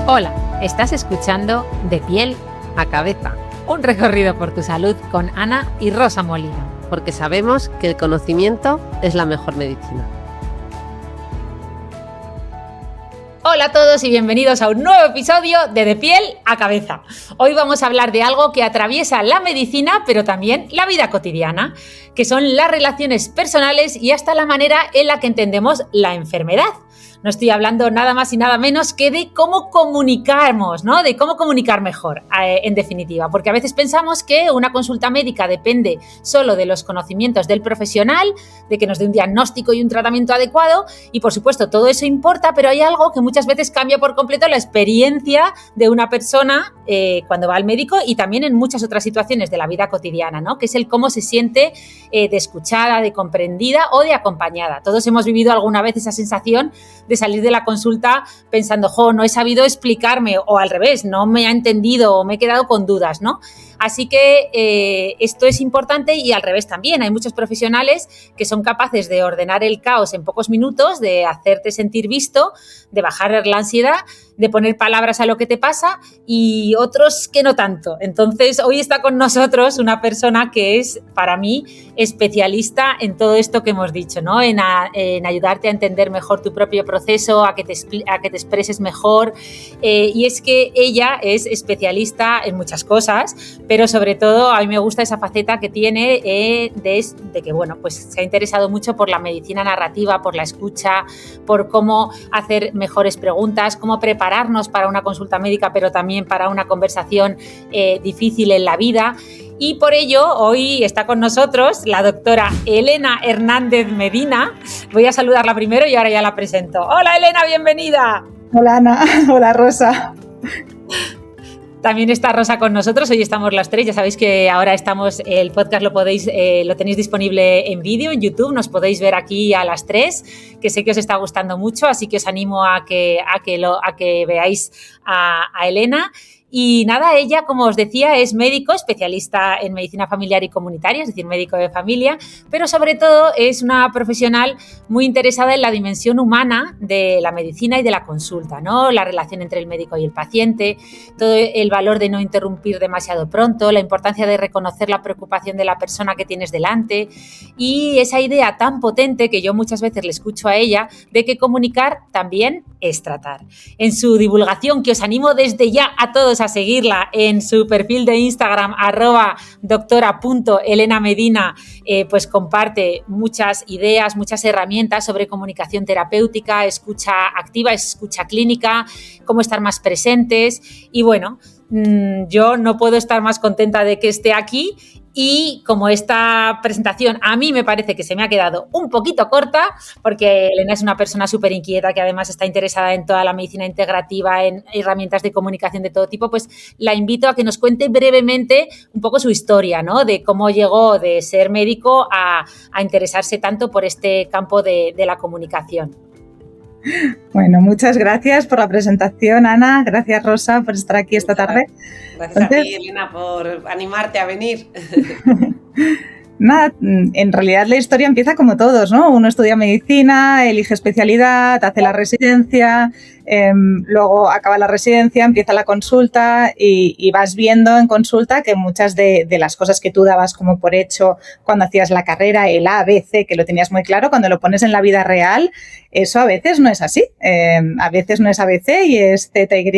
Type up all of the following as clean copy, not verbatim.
Hola, estás escuchando De Piel a Cabeza, un recorrido por tu salud con Ana y Rosa Molina. Porque sabemos que el conocimiento es la mejor medicina. Hola a todos y bienvenidos a un nuevo episodio de Piel a Cabeza. Hoy vamos a hablar de algo que atraviesa la medicina, pero también la vida cotidiana, que son las relaciones personales y hasta la manera en la que entendemos la enfermedad. No estoy hablando nada más y nada menos que de cómo comunicarnos, ¿no? De cómo comunicar mejor, en definitiva. Porque a veces pensamos que una consulta médica depende solo de los conocimientos del profesional, de que nos dé un diagnóstico y un tratamiento adecuado. Y, por supuesto, todo eso importa, pero hay algo que muchas veces cambia por completo la experiencia de una persona cuando va al médico y también en muchas otras situaciones de la vida cotidiana, ¿no? Que es el cómo se siente de escuchada, de comprendida o de acompañada. Todos hemos vivido alguna vez esa sensación de salir de la consulta pensando, no he sabido explicarme, o al revés, no me ha entendido o me he quedado con dudas, ¿no? Así que esto es importante y al revés también. Hay muchos profesionales que son capaces de ordenar el caos en pocos minutos, de hacerte sentir visto, de bajar la ansiedad, de poner palabras a lo que te pasa y otros que no tanto. Entonces, hoy está con nosotros una persona que es, para mí, especialista en todo esto que hemos dicho, ¿no? En ayudarte a entender mejor tu propio proceso, a que te expreses mejor. Y es que ella es especialista en muchas cosas, pero sobre todo a mí me gusta esa faceta que tiene de que, bueno, pues se ha interesado mucho por la medicina narrativa, por la escucha, por cómo hacer mejores preguntas, cómo prepararnos para una consulta médica, pero también para una conversación difícil en la vida. Y por ello, hoy está con nosotros la doctora Elena Hernández Medina. Voy a saludarla primero y ahora ya la presento. Hola Elena, bienvenida. Hola Ana, hola Rosa. También está Rosa con nosotros, hoy estamos las tres, ya sabéis que ahora estamos, el podcast lo tenéis disponible en vídeo, en YouTube, nos podéis ver aquí a las tres, que sé que os está gustando mucho, así que os animo a que veáis a Elena. Y nada, ella, como os decía, es médico, especialista en medicina familiar y comunitaria, es decir, médico de familia, pero sobre todo es una profesional muy interesada en la dimensión humana de la medicina y de la consulta, ¿no? La relación entre el médico y el paciente, todo el valor de no interrumpir demasiado pronto, la importancia de reconocer la preocupación de la persona que tienes delante y esa idea tan potente que yo muchas veces le escucho a ella de que comunicar también es tratar. En su divulgación, que os animo desde ya a todos a seguirla en su perfil de Instagram @doctora.elenamedina, pues comparte muchas ideas, muchas herramientas sobre comunicación terapéutica, escucha activa, escucha clínica, cómo estar más presentes y bueno, yo no puedo estar más contenta de que esté aquí. Y como esta presentación a mí me parece que se me ha quedado un poquito corta, porque Elena es una persona súper inquieta que además está interesada en toda la medicina integrativa, en herramientas de comunicación de todo tipo, pues la invito a que nos cuente brevemente un poco su historia, ¿no? De cómo llegó de ser médico a interesarse tanto por este campo de la comunicación. Bueno, muchas gracias por la presentación, Ana. Gracias, Rosa, por estar aquí esta tarde. Gracias a ti, Elena, por animarte a venir. Nada, en realidad la historia empieza como todos, ¿no? Uno estudia medicina, elige especialidad, hace la residencia, luego acaba la residencia, empieza la consulta y vas viendo en consulta que muchas de las cosas que tú dabas como por hecho cuando hacías la carrera, el A, B, C, que lo tenías muy claro, cuando lo pones en la vida real, eso a veces no es así. A veces no es A, B, C y es Z, Y,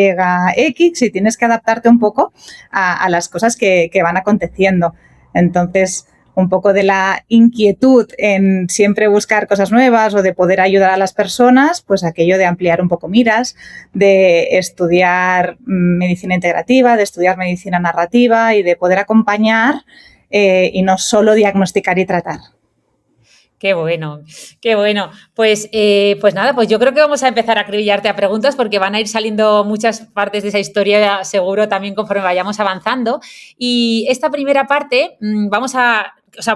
X y tienes que adaptarte un poco a las cosas que van aconteciendo. Entonces, un poco de la inquietud en siempre buscar cosas nuevas o de poder ayudar a las personas, pues aquello de ampliar un poco miras, de estudiar medicina integrativa, de estudiar medicina narrativa y de poder acompañar y no solo diagnosticar y tratar. Qué bueno, qué bueno. Pues nada, pues yo creo que vamos a empezar a acribillarte a preguntas porque van a ir saliendo muchas partes de esa historia seguro también conforme vayamos avanzando. Y esta primera parte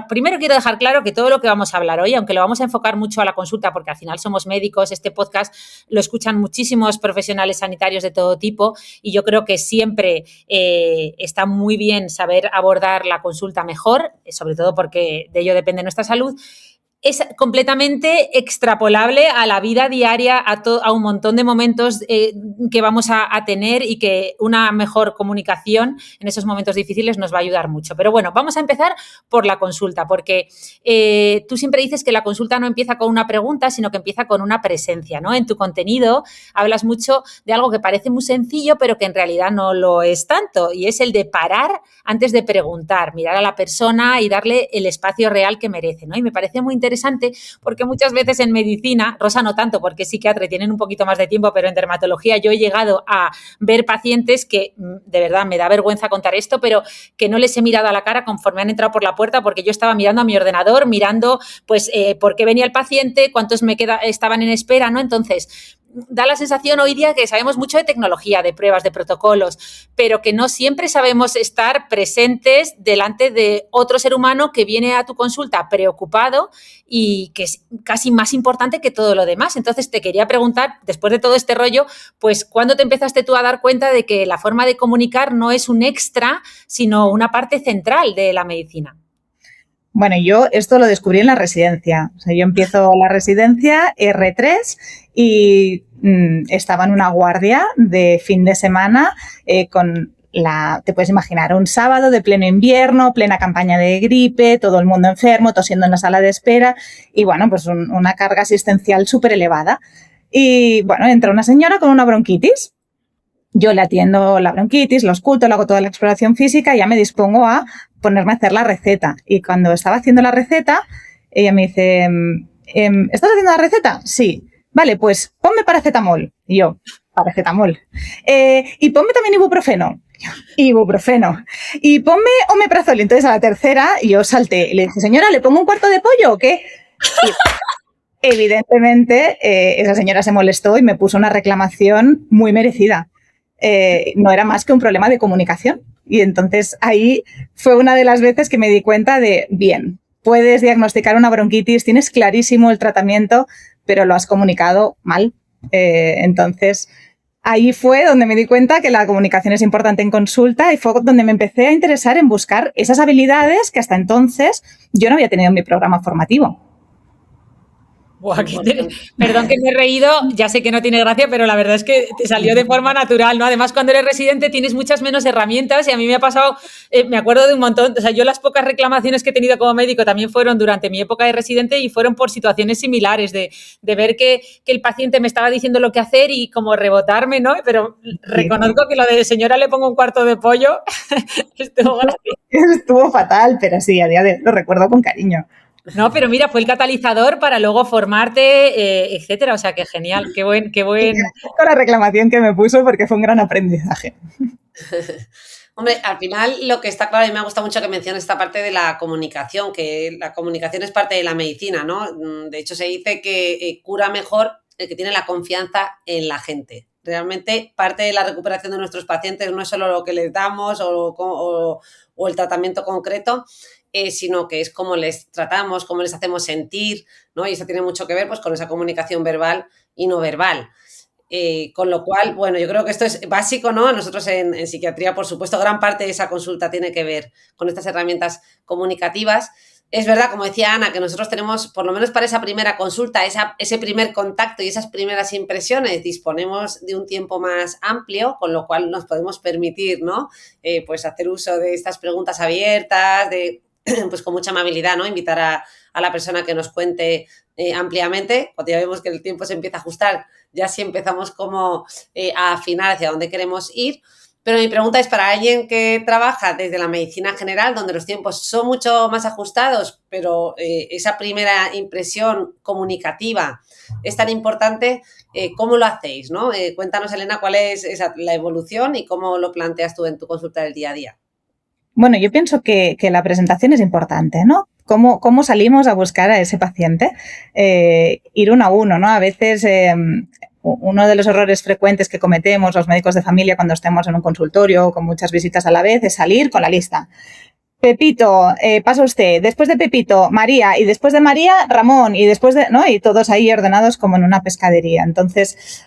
primero quiero dejar claro que todo lo que vamos a hablar hoy, aunque lo vamos a enfocar mucho a la consulta porque al final somos médicos, este podcast lo escuchan muchísimos profesionales sanitarios de todo tipo y yo creo que siempre está muy bien saber abordar la consulta mejor, sobre todo porque de ello depende nuestra salud. es completamente extrapolable a la vida diaria, a un montón de momentos que vamos a tener, y que una mejor comunicación en esos momentos difíciles nos va a ayudar mucho. Pero bueno, vamos a empezar por la consulta, porque tú siempre dices que la consulta no empieza con una pregunta, sino que empieza con una presencia, ¿no? En tu contenido hablas mucho de algo que parece muy sencillo, pero que en realidad no lo es tanto, y es el de parar antes de preguntar, mirar a la persona y darle el espacio real que merece, ¿no? Y me parece muy interesante porque muchas veces en medicina, Rosa no tanto porque es psiquiatra y tienen un poquito más de tiempo, pero en dermatología yo he llegado a ver pacientes que, de verdad, me da vergüenza contar esto, pero que no les he mirado a la cara conforme han entrado por la puerta, porque yo estaba mirando a mi ordenador, mirando pues por qué venía el paciente, cuántos estaban en espera, ¿no? Entonces, da la sensación hoy día que sabemos mucho de tecnología, de pruebas, de protocolos, pero que no siempre sabemos estar presentes delante de otro ser humano que viene a tu consulta preocupado y que es casi más importante que todo lo demás. Entonces, te quería preguntar, después de todo este rollo, pues, ¿cuándo te empezaste tú a dar cuenta de que la forma de comunicar no es un extra, sino una parte central de la medicina? Bueno, yo esto lo descubrí en la residencia. O sea, yo empiezo la residencia R3 y estaba en una guardia de fin de semana con te puedes imaginar, un sábado de pleno invierno, plena campaña de gripe, todo el mundo enfermo, tosiendo en la sala de espera y, bueno, pues una carga asistencial súper elevada. Y, bueno, entra una señora con una bronquitis. Yo le atiendo la bronquitis, lo ausculto, le hago toda la exploración física y ya me dispongo a ponerme a hacer la receta. Y cuando estaba haciendo la receta, ella me dice, ¿estás haciendo la receta? Sí. Vale, pues ponme paracetamol. Y yo, paracetamol. Y ponme también ibuprofeno. Ibuprofeno. Y ponme omeprazol. Entonces, a la tercera, yo salté y le dije, señora, ¿le pongo un cuarto de pollo o qué? Y, evidentemente, esa señora se molestó y me puso una reclamación muy merecida. No era más que un problema de comunicación. Y entonces ahí fue una de las veces que me di cuenta de, bien, puedes diagnosticar una bronquitis, tienes clarísimo el tratamiento, pero lo has comunicado mal. Entonces ahí fue donde me di cuenta que la comunicación es importante en consulta y fue donde me empecé a interesar en buscar esas habilidades que hasta entonces yo no había tenido en mi programa formativo. Buah, perdón que me he reído, ya sé que no tiene gracia, pero la verdad es que te salió de forma natural, ¿no? Además, cuando eres residente tienes muchas menos herramientas y a mí me ha pasado, me acuerdo de un montón, o sea, yo las pocas reclamaciones que he tenido como médico también fueron durante mi época de residente y fueron por situaciones similares, de ver que el paciente me estaba diciendo lo que hacer y como rebotarme, ¿no? Pero reconozco que lo de señora le pongo un cuarto de pollo estuvo fatal, pero sí, a día de hoy lo recuerdo con cariño. No, pero mira, fue el catalizador para luego formarte, etcétera. O sea, que genial, qué buen. Con la reclamación que me puso porque fue un gran aprendizaje. Hombre, al final lo que está claro, y me gusta mucho que menciones esta parte de la comunicación, que la comunicación es parte de la medicina, ¿no? De hecho, se dice que cura mejor el que tiene la confianza en la gente. Realmente parte de la recuperación de nuestros pacientes no es solo lo que les damos o el tratamiento concreto, sino que es cómo les tratamos, cómo les hacemos sentir, ¿no? Y eso tiene mucho que ver pues, con esa comunicación verbal y no verbal. Con lo cual, bueno, yo creo que esto es básico, ¿no? Nosotros en psiquiatría, por supuesto, gran parte de esa consulta tiene que ver con estas herramientas comunicativas. Es verdad, como decía Ana, que nosotros tenemos, por lo menos para esa primera consulta, ese primer contacto y esas primeras impresiones, disponemos de un tiempo más amplio, con lo cual nos podemos permitir, ¿no? Pues hacer uso de estas preguntas abiertas, pues con mucha amabilidad, ¿no? Invitar a la persona que nos cuente ampliamente. Cuando ya vemos que el tiempo se empieza a ajustar, ya sí empezamos como a afinar hacia dónde queremos ir. Pero mi pregunta es para alguien que trabaja desde la medicina general, donde los tiempos son mucho más ajustados, pero esa primera impresión comunicativa es tan importante, ¿cómo lo hacéis, ¿no? Cuéntanos, Elena, cuál es la evolución y cómo lo planteas tú en tu consulta del día a día. Bueno, yo pienso que la presentación es importante, ¿no? ¿Cómo salimos a buscar a ese paciente? Ir uno a uno, ¿no? A veces uno de los errores frecuentes que cometemos los médicos de familia cuando estemos en un consultorio con muchas visitas a la vez es salir con la lista. Pepito, pasa usted, después de Pepito, María, y después de María, Ramón, y después de, ¿no? Y todos ahí ordenados como en una pescadería. Entonces,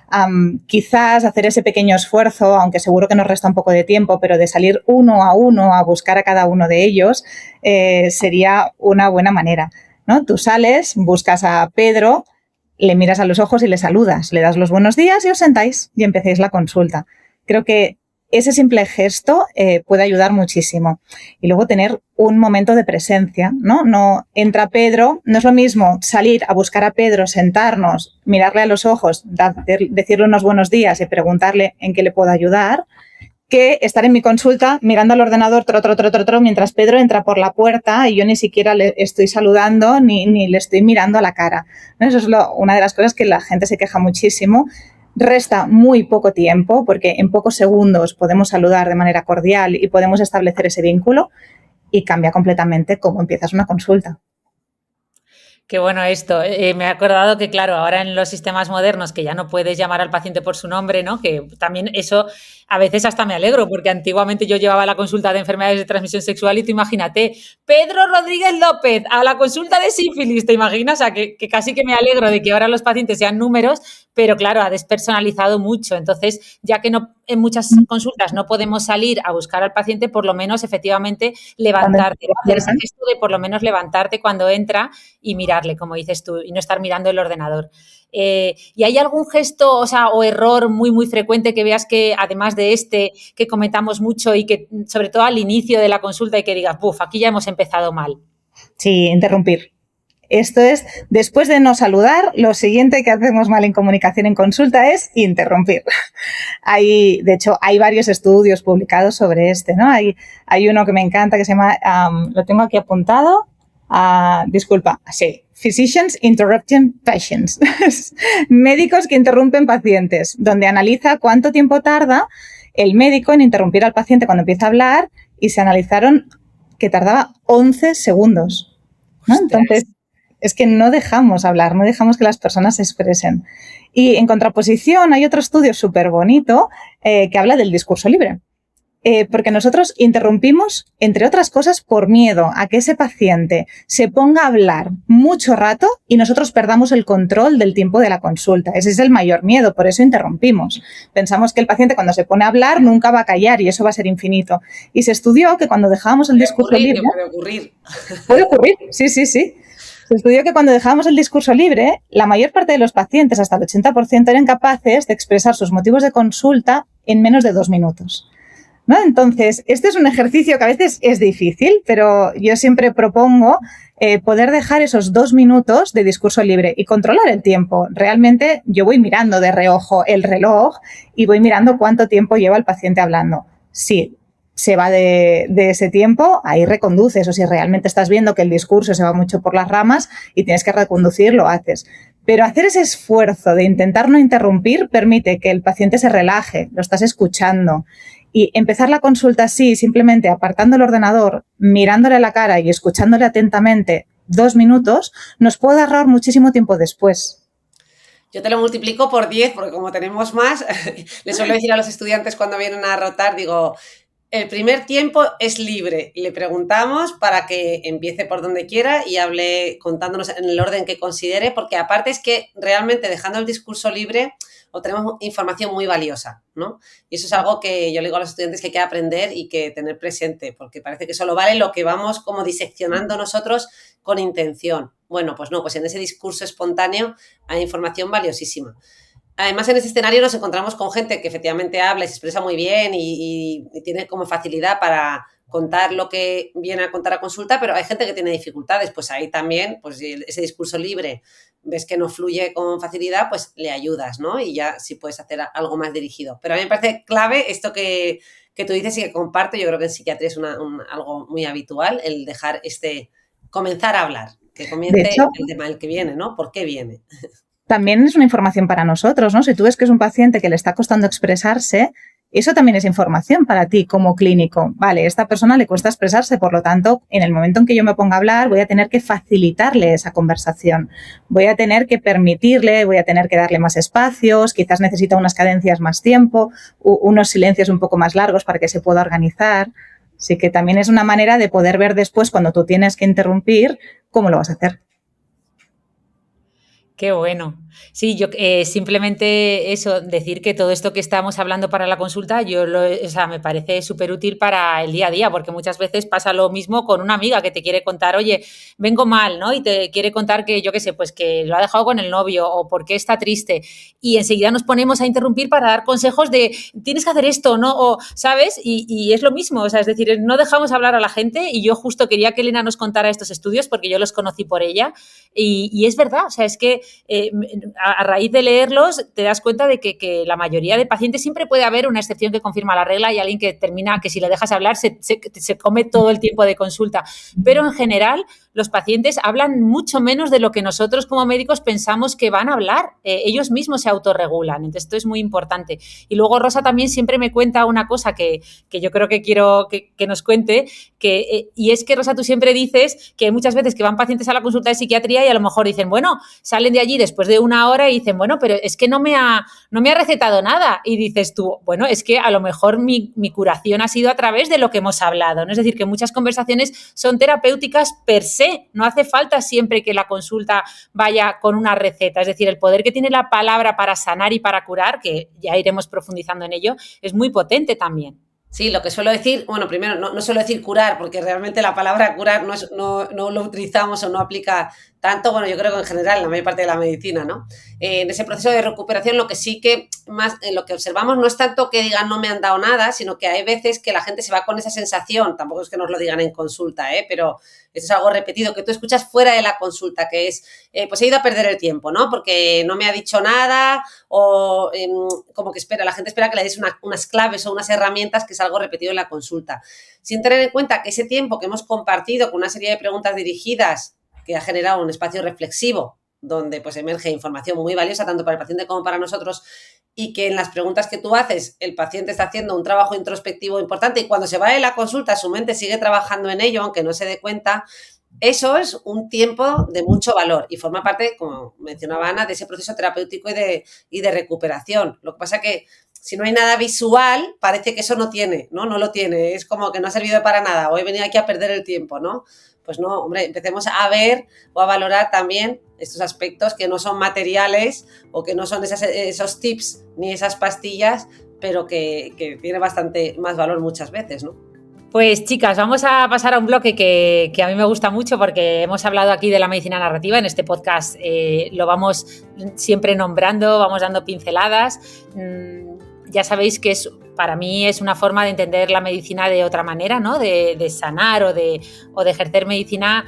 quizás hacer ese pequeño esfuerzo, aunque seguro que nos resta un poco de tiempo, pero de salir uno a buscar a cada uno de ellos, sería una buena manera. ¿no? Tú sales, buscas a Pedro, le miras a los ojos y le saludas, le das los buenos días y os sentáis y empecéis la consulta. Creo que ese simple gesto puede ayudar muchísimo. Y luego tener un momento de presencia, ¿no? No entra Pedro, no es lo mismo salir a buscar a Pedro, sentarnos, mirarle a los ojos, decirle unos buenos días y preguntarle en qué le puedo ayudar, que estar en mi consulta mirando al ordenador mientras Pedro entra por la puerta y yo ni siquiera le estoy saludando ni le estoy mirando a la cara, ¿no? Eso es una de las cosas que la gente se queja muchísimo. Resta muy poco tiempo porque en pocos segundos podemos saludar de manera cordial y podemos establecer ese vínculo y cambia completamente cómo empiezas una consulta. Qué bueno esto. Me he acordado que, claro, ahora en los sistemas modernos que ya no puedes llamar al paciente por su nombre, ¿no? Que también eso a veces hasta me alegro, porque antiguamente yo llevaba la consulta de enfermedades de transmisión sexual y tú imagínate, Pedro Rodríguez López, a la consulta de sífilis, ¿te imaginas? O sea, que casi que me alegro de que ahora los pacientes sean números, pero claro, ha despersonalizado mucho. Entonces, ya que no en muchas consultas no podemos salir a buscar al paciente, por lo menos efectivamente levantarte, hacer ese gesto de por lo menos levantarte cuando entra y mirarle, como dices tú, y no estar mirando el ordenador. ¿Y hay algún gesto, o error muy, muy frecuente que veas que, además de este, que cometamos mucho y que, sobre todo al inicio de la consulta, y que digas, buf, aquí ya hemos empezado mal? Sí, interrumpir. Esto es, después de no saludar, lo siguiente que hacemos mal en comunicación en consulta es interrumpir. De hecho, hay varios estudios publicados sobre ¿no? Hay uno que me encanta que se llama, lo tengo aquí apuntado, Physicians Interrupting Patients. Médicos que interrumpen pacientes, donde analiza cuánto tiempo tarda el médico en interrumpir al paciente cuando empieza a hablar y se analizaron que tardaba 11 segundos, ¿no? Entonces, es que no dejamos hablar, no dejamos que las personas se expresen. Y en contraposición hay otro estudio súper bonito que habla del discurso libre. Porque nosotros interrumpimos, entre otras cosas, por miedo a que ese paciente se ponga a hablar mucho rato y nosotros perdamos el control del tiempo de la consulta. Ese es el mayor miedo, por eso interrumpimos. Pensamos que el paciente cuando se pone a hablar nunca va a callar y eso va a ser infinito. Y se estudió que cuando dejábamos el discurso libre... Puede ocurrir, sí. Se estudió que cuando dejábamos el discurso libre, la mayor parte de los pacientes, hasta el 80%, eran capaces de expresar sus motivos de consulta en menos de 2 minutos. ¿No? Entonces, este es un ejercicio que a veces es difícil, pero yo siempre propongo poder dejar esos 2 minutos de discurso libre y controlar el tiempo. Realmente yo voy mirando de reojo el reloj y voy mirando cuánto tiempo lleva el paciente hablando. Si se va de ese tiempo, ahí reconduces, o si realmente estás viendo que el discurso se va mucho por las ramas y tienes que reconducir, lo haces. Pero hacer ese esfuerzo de intentar no interrumpir permite que el paciente se relaje, lo estás escuchando. Y empezar la consulta así, simplemente apartando el ordenador, mirándole a la cara y escuchándole atentamente 2 minutos, nos puede ahorrar muchísimo tiempo después. Yo te lo multiplico por 10, porque como tenemos más, les suelo decir a los estudiantes cuando vienen a rotar, digo, el primer tiempo es libre. Le preguntamos para que empiece por donde quiera y hable contándonos en el orden que considere, porque aparte es que realmente dejando el discurso libre obtenemos información muy valiosa, ¿no? Y eso es algo que yo le digo a los estudiantes que hay que aprender y que tener presente, porque parece que solo vale lo que vamos como diseccionando nosotros con intención. Bueno, pues no, pues en ese discurso espontáneo hay información valiosísima. Además, en ese escenario nos encontramos con gente que efectivamente habla y se expresa muy bien y tiene como facilidad para contar lo que viene a contar a consulta, pero hay gente que tiene dificultades, pues ahí también, pues ese discurso libre, ves que no fluye con facilidad, pues le ayudas, ¿no? Y ya sí puedes hacer algo más dirigido. Pero a mí me parece clave esto que tú dices y que comparto, yo creo que en psiquiatría es algo muy habitual, el dejar comenzar a hablar, que comience de hecho, el tema del que viene, ¿no? ¿Por qué viene? También es una información para nosotros, ¿no? Si tú ves que es un paciente que le está costando expresarse, eso también es información para ti como clínico. Vale, a esta persona le cuesta expresarse, por lo tanto, en el momento en que yo me ponga a hablar, voy a tener que facilitarle esa conversación. Voy a tener que permitirle, voy a tener que darle más espacios, quizás necesita unas cadencias más tiempo, unos silencios un poco más largos para que se pueda organizar. Así que también es una manera de poder ver después, cuando tú tienes que interrumpir, cómo lo vas a hacer. Qué bueno. Sí, yo simplemente eso, decir que todo esto que estamos hablando para la consulta, o sea, me parece súper útil para el día a día, porque muchas veces pasa lo mismo con una amiga que te quiere contar, oye, vengo mal, ¿no? Y te quiere contar que, yo qué sé, pues que lo ha dejado con el novio o porque está triste. Y enseguida nos ponemos a interrumpir para dar consejos de tienes que hacer esto, ¿no? O, ¿sabes? Y es lo mismo, o sea, es decir, no dejamos hablar a la gente y yo justo quería que Elena nos contara estos estudios porque yo los conocí por ella y es verdad, o sea, es que a raíz de leerlos te das cuenta de que la mayoría de pacientes siempre puede haber una excepción que confirma la regla y alguien que termina, que si le dejas hablar se come todo el tiempo de consulta. Pero en general los pacientes hablan mucho menos de lo que nosotros como médicos pensamos que van a hablar. Ellos mismos se autorregulan. Entonces esto es muy importante. Y luego Rosa también siempre me cuenta una cosa que yo creo que quiero que nos cuente, y es que, Rosa, tú siempre dices que muchas veces que van pacientes a la consulta de psiquiatría y a lo mejor dicen, bueno, salen de allí después de una hora y dicen, bueno, pero es que no me ha recetado nada. Y dices tú, bueno, es que a lo mejor mi curación ha sido a través de lo que hemos hablado, ¿no? Es decir, que muchas conversaciones son terapéuticas per se. No hace falta siempre que la consulta vaya con una receta. Es decir, el poder que tiene la palabra para sanar y para curar, que ya iremos profundizando en ello, es muy potente también. Sí, lo que suelo decir, bueno, primero, no suelo decir curar, porque realmente la palabra curar no lo utilizamos o no aplica tanto, bueno, yo creo que en general, en la mayor parte de la medicina, ¿no? En ese proceso de recuperación, lo que sí que más, lo que observamos no es tanto que digan no me han dado nada, sino que hay veces que la gente se va con esa sensación, tampoco es que nos lo digan en consulta, pero esto es algo repetido, que tú escuchas fuera de la consulta, que es, pues he ido a perder el tiempo, ¿no? Porque no me ha dicho nada o como que la gente espera que le des unas claves o unas herramientas, que es algo repetido en la consulta. Sin tener en cuenta que ese tiempo que hemos compartido con una serie de preguntas dirigidas, que ha generado un espacio reflexivo donde pues emerge información muy valiosa tanto para el paciente como para nosotros, y que en las preguntas que tú haces el paciente está haciendo un trabajo introspectivo importante y cuando se va de la consulta su mente sigue trabajando en ello aunque no se dé cuenta. Eso es un tiempo de mucho valor y forma parte, como mencionaba Ana, de ese proceso terapéutico y de recuperación. Lo que pasa que si no hay nada visual, parece que eso no lo tiene. Es como que no ha servido para nada o he venido aquí a perder el tiempo, ¿no? Pues no, hombre, empecemos a ver o a valorar también estos aspectos que no son materiales o que no son esos tips ni esas pastillas, pero que tiene bastante más valor muchas veces, ¿no? Pues chicas, vamos a pasar a un bloque que a mí me gusta mucho porque hemos hablado aquí de la medicina narrativa. En este podcast lo vamos siempre nombrando, vamos dando pinceladas. Ya sabéis que para mí es una forma de entender la medicina de otra manera, ¿no? De sanar o de ejercer medicina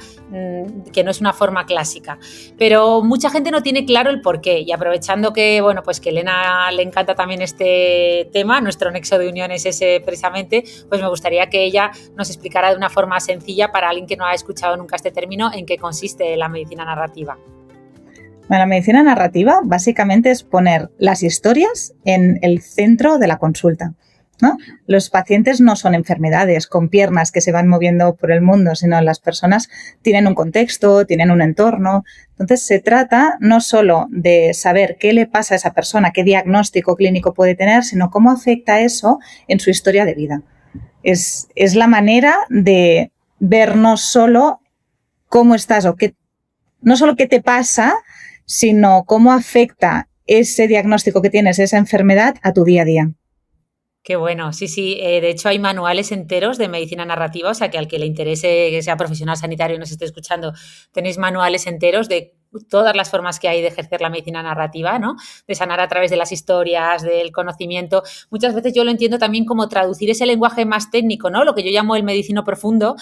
que no es una forma clásica. Pero mucha gente no tiene claro el porqué y aprovechando que, bueno, pues que a Elena le encanta también este tema, nuestro nexo de unión es ese precisamente, pues me gustaría que ella nos explicara de una forma sencilla para alguien que no ha escuchado nunca este término en qué consiste la medicina narrativa. Bueno, la medicina narrativa básicamente es poner las historias en el centro de la consulta, ¿no? Los pacientes no son enfermedades con piernas que se van moviendo por el mundo, sino las personas tienen un contexto, tienen un entorno. Entonces se trata no solo de saber qué le pasa a esa persona, qué diagnóstico clínico puede tener, sino cómo afecta eso en su historia de vida. Es la manera de ver no solo cómo estás o no solo qué te pasa, sino cómo afecta ese diagnóstico que tienes, esa enfermedad, a tu día a día. Qué bueno, sí. De hecho, hay manuales enteros de medicina narrativa, o sea, que al que le interese, que sea profesional sanitario y nos esté escuchando, tenéis manuales enteros de todas las formas que hay de ejercer la medicina narrativa, ¿no? De sanar a través de las historias, del conocimiento. Muchas veces yo lo entiendo también como traducir ese lenguaje más técnico, ¿no? Lo que yo llamo el medicino profundo,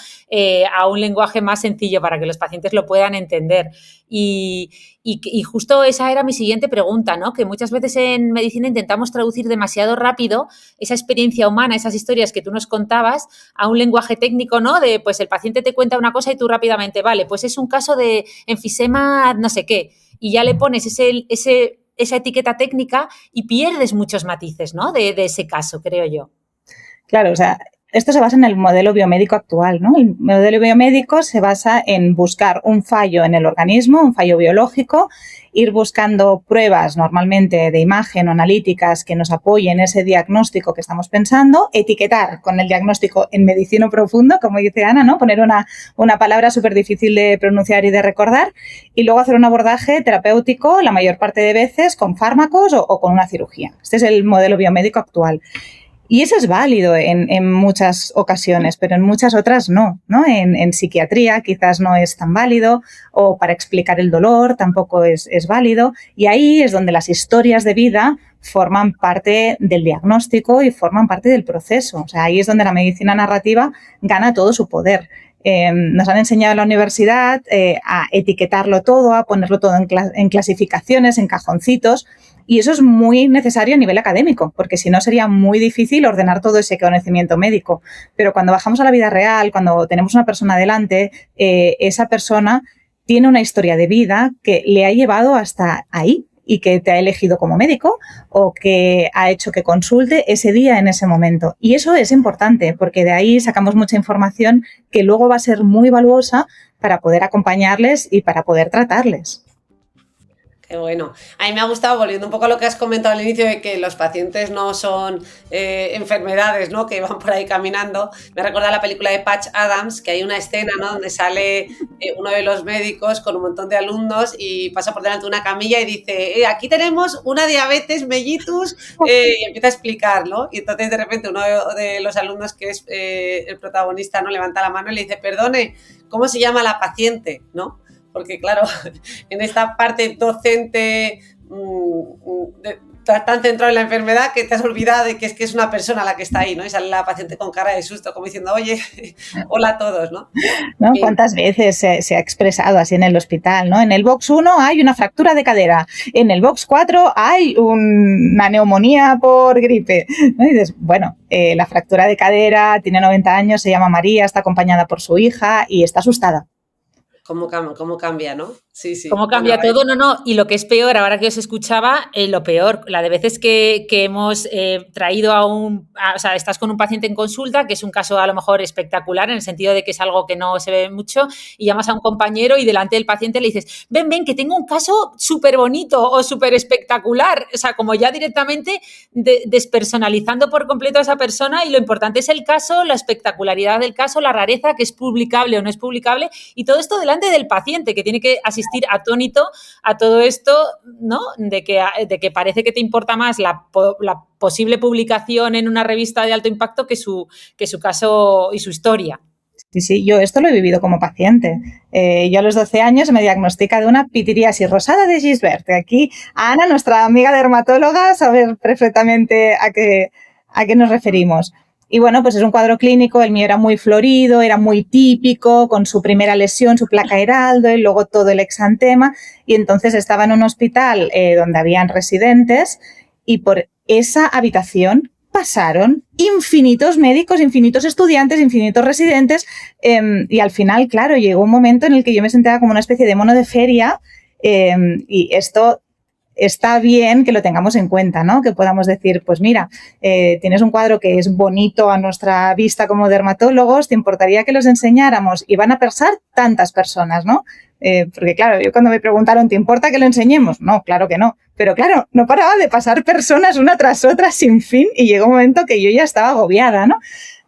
a un lenguaje más sencillo para que los pacientes lo puedan entender. Y justo esa era mi siguiente pregunta, ¿no? Que muchas veces en medicina intentamos traducir demasiado rápido esa experiencia humana, esas historias que tú nos contabas, a un lenguaje técnico, ¿no? De, pues el paciente te cuenta una cosa y tú rápidamente, vale, pues es un caso de enfisema no sé qué, y ya le pones esa etiqueta técnica y pierdes muchos matices, ¿no? De ese caso, creo yo. Claro, o sea, esto se basa en el modelo biomédico actual, ¿no? El modelo biomédico se basa en buscar un fallo en el organismo, un fallo biológico, ir buscando pruebas normalmente de imagen o analíticas que nos apoyen ese diagnóstico que estamos pensando, etiquetar con el diagnóstico en medicino profundo, como dice Ana, ¿no? Poner una palabra súper difícil de pronunciar y de recordar, y luego hacer un abordaje terapéutico la mayor parte de veces con fármacos o con una cirugía. Este es el modelo biomédico actual. Y eso es válido en muchas ocasiones, pero en muchas otras no, ¿no? En psiquiatría quizás no es tan válido, o para explicar el dolor tampoco es válido, y ahí es donde las historias de vida forman parte del diagnóstico y forman parte del proceso. O sea, ahí es donde la medicina narrativa gana todo su poder. Nos han enseñado en la universidad a etiquetarlo todo, a ponerlo todo en clasificaciones, en cajoncitos, y eso es muy necesario a nivel académico, porque si no sería muy difícil ordenar todo ese conocimiento médico. Pero cuando bajamos a la vida real, cuando tenemos una persona delante, esa persona tiene una historia de vida que le ha llevado hasta ahí y que te ha elegido como médico o que ha hecho que consulte ese día en ese momento. Y eso es importante porque de ahí sacamos mucha información que luego va a ser muy valiosa para poder acompañarles y para poder tratarles. Qué bueno. A mí me ha gustado, volviendo un poco a lo que has comentado al inicio, de que los pacientes no son enfermedades, ¿no? Que van por ahí caminando. Me recuerda la película de Patch Adams, que hay una escena, ¿no? Donde sale uno de los médicos con un montón de alumnos y pasa por delante de una camilla y dice, aquí tenemos una diabetes mellitus, y empieza a explicarlo. Y entonces de repente uno de los alumnos, que es el protagonista, ¿no? Levanta la mano y le dice, perdone, ¿cómo se llama la paciente? ¿No? Porque claro, en esta parte docente tan centrado en la enfermedad que te has olvidado de que es una persona la que está ahí, ¿no? Y sale la paciente con cara de susto, como diciendo, oye, hola a todos, ¿no? ¿No? ¿Cuántas veces se ha expresado así en el hospital, ¿no? En el box 1 hay una fractura de cadera, en el box 4 hay una neumonía por gripe, ¿no? Y dices, bueno, la fractura de cadera, tiene 90 años, se llama María, está acompañada por su hija y está asustada. ¿Cómo cambia, no? Sí, sí. ¿Cómo cambia todo? No. Y lo que es peor, ahora que os escuchaba, lo peor, la de veces que hemos traído o sea, estás con un paciente en consulta, que es un caso a lo mejor espectacular, en el sentido de que es algo que no se ve mucho, y llamas a un compañero y delante del paciente le dices, ven, que tengo un caso súper bonito o súper espectacular. O sea, como ya directamente despersonalizando por completo a esa persona, y lo importante es el caso, la espectacularidad del caso, la rareza, que es publicable o no es publicable, y todo esto delante del paciente, que tiene que asistir atónito a todo esto, ¿no? De que parece que te importa más la posible publicación en una revista de alto impacto que su caso y su historia. Sí, yo esto lo he vivido como paciente. Yo a los 12 años me diagnostica de una pitiriasis rosada de Gisbert. Aquí Ana, nuestra amiga dermatóloga, sabe perfectamente a qué nos referimos. Y bueno, pues es un cuadro clínico, el mío era muy florido, era muy típico, con su primera lesión, su placa Heraldo, y luego todo el exantema. Y entonces estaba en un hospital donde habían residentes, y por esa habitación pasaron infinitos médicos, infinitos estudiantes, infinitos residentes, y al final, claro, llegó un momento en el que yo me sentía como una especie de mono de feria, y esto está bien que lo tengamos en cuenta, ¿no? Que podamos decir, pues mira, tienes un cuadro que es bonito a nuestra vista como dermatólogos, ¿te importaría que los enseñáramos? Y van a pasar tantas personas, ¿no? Porque claro, yo cuando me preguntaron, ¿te importa que lo enseñemos? No, claro que no. Pero claro, no paraba de pasar personas una tras otra sin fin, y llegó un momento que yo ya estaba agobiada, ¿no?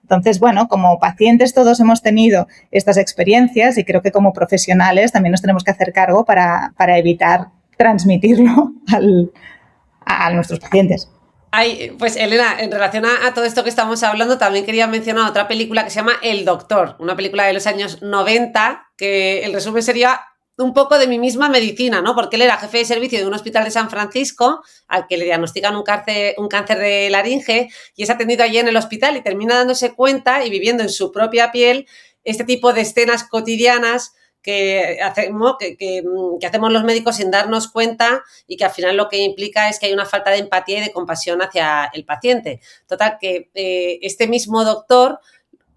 Entonces, bueno, como pacientes todos hemos tenido estas experiencias, y creo que como profesionales también nos tenemos que hacer cargo para evitar transmitirlo a nuestros pacientes. Pues Elena, en relación a todo esto que estamos hablando, también quería mencionar otra película que se llama El Doctor, una película de los años 90, que el resumen sería un poco de mi misma medicina, ¿no? Porque él era jefe de servicio de un hospital de San Francisco al que le diagnostican un cáncer de laringe, y es atendido allí en el hospital y termina dándose cuenta y viviendo en su propia piel este tipo de escenas cotidianas que hacemos los médicos sin darnos cuenta, y que al final lo que implica es que hay una falta de empatía y de compasión hacia el paciente. Total, que este mismo doctor,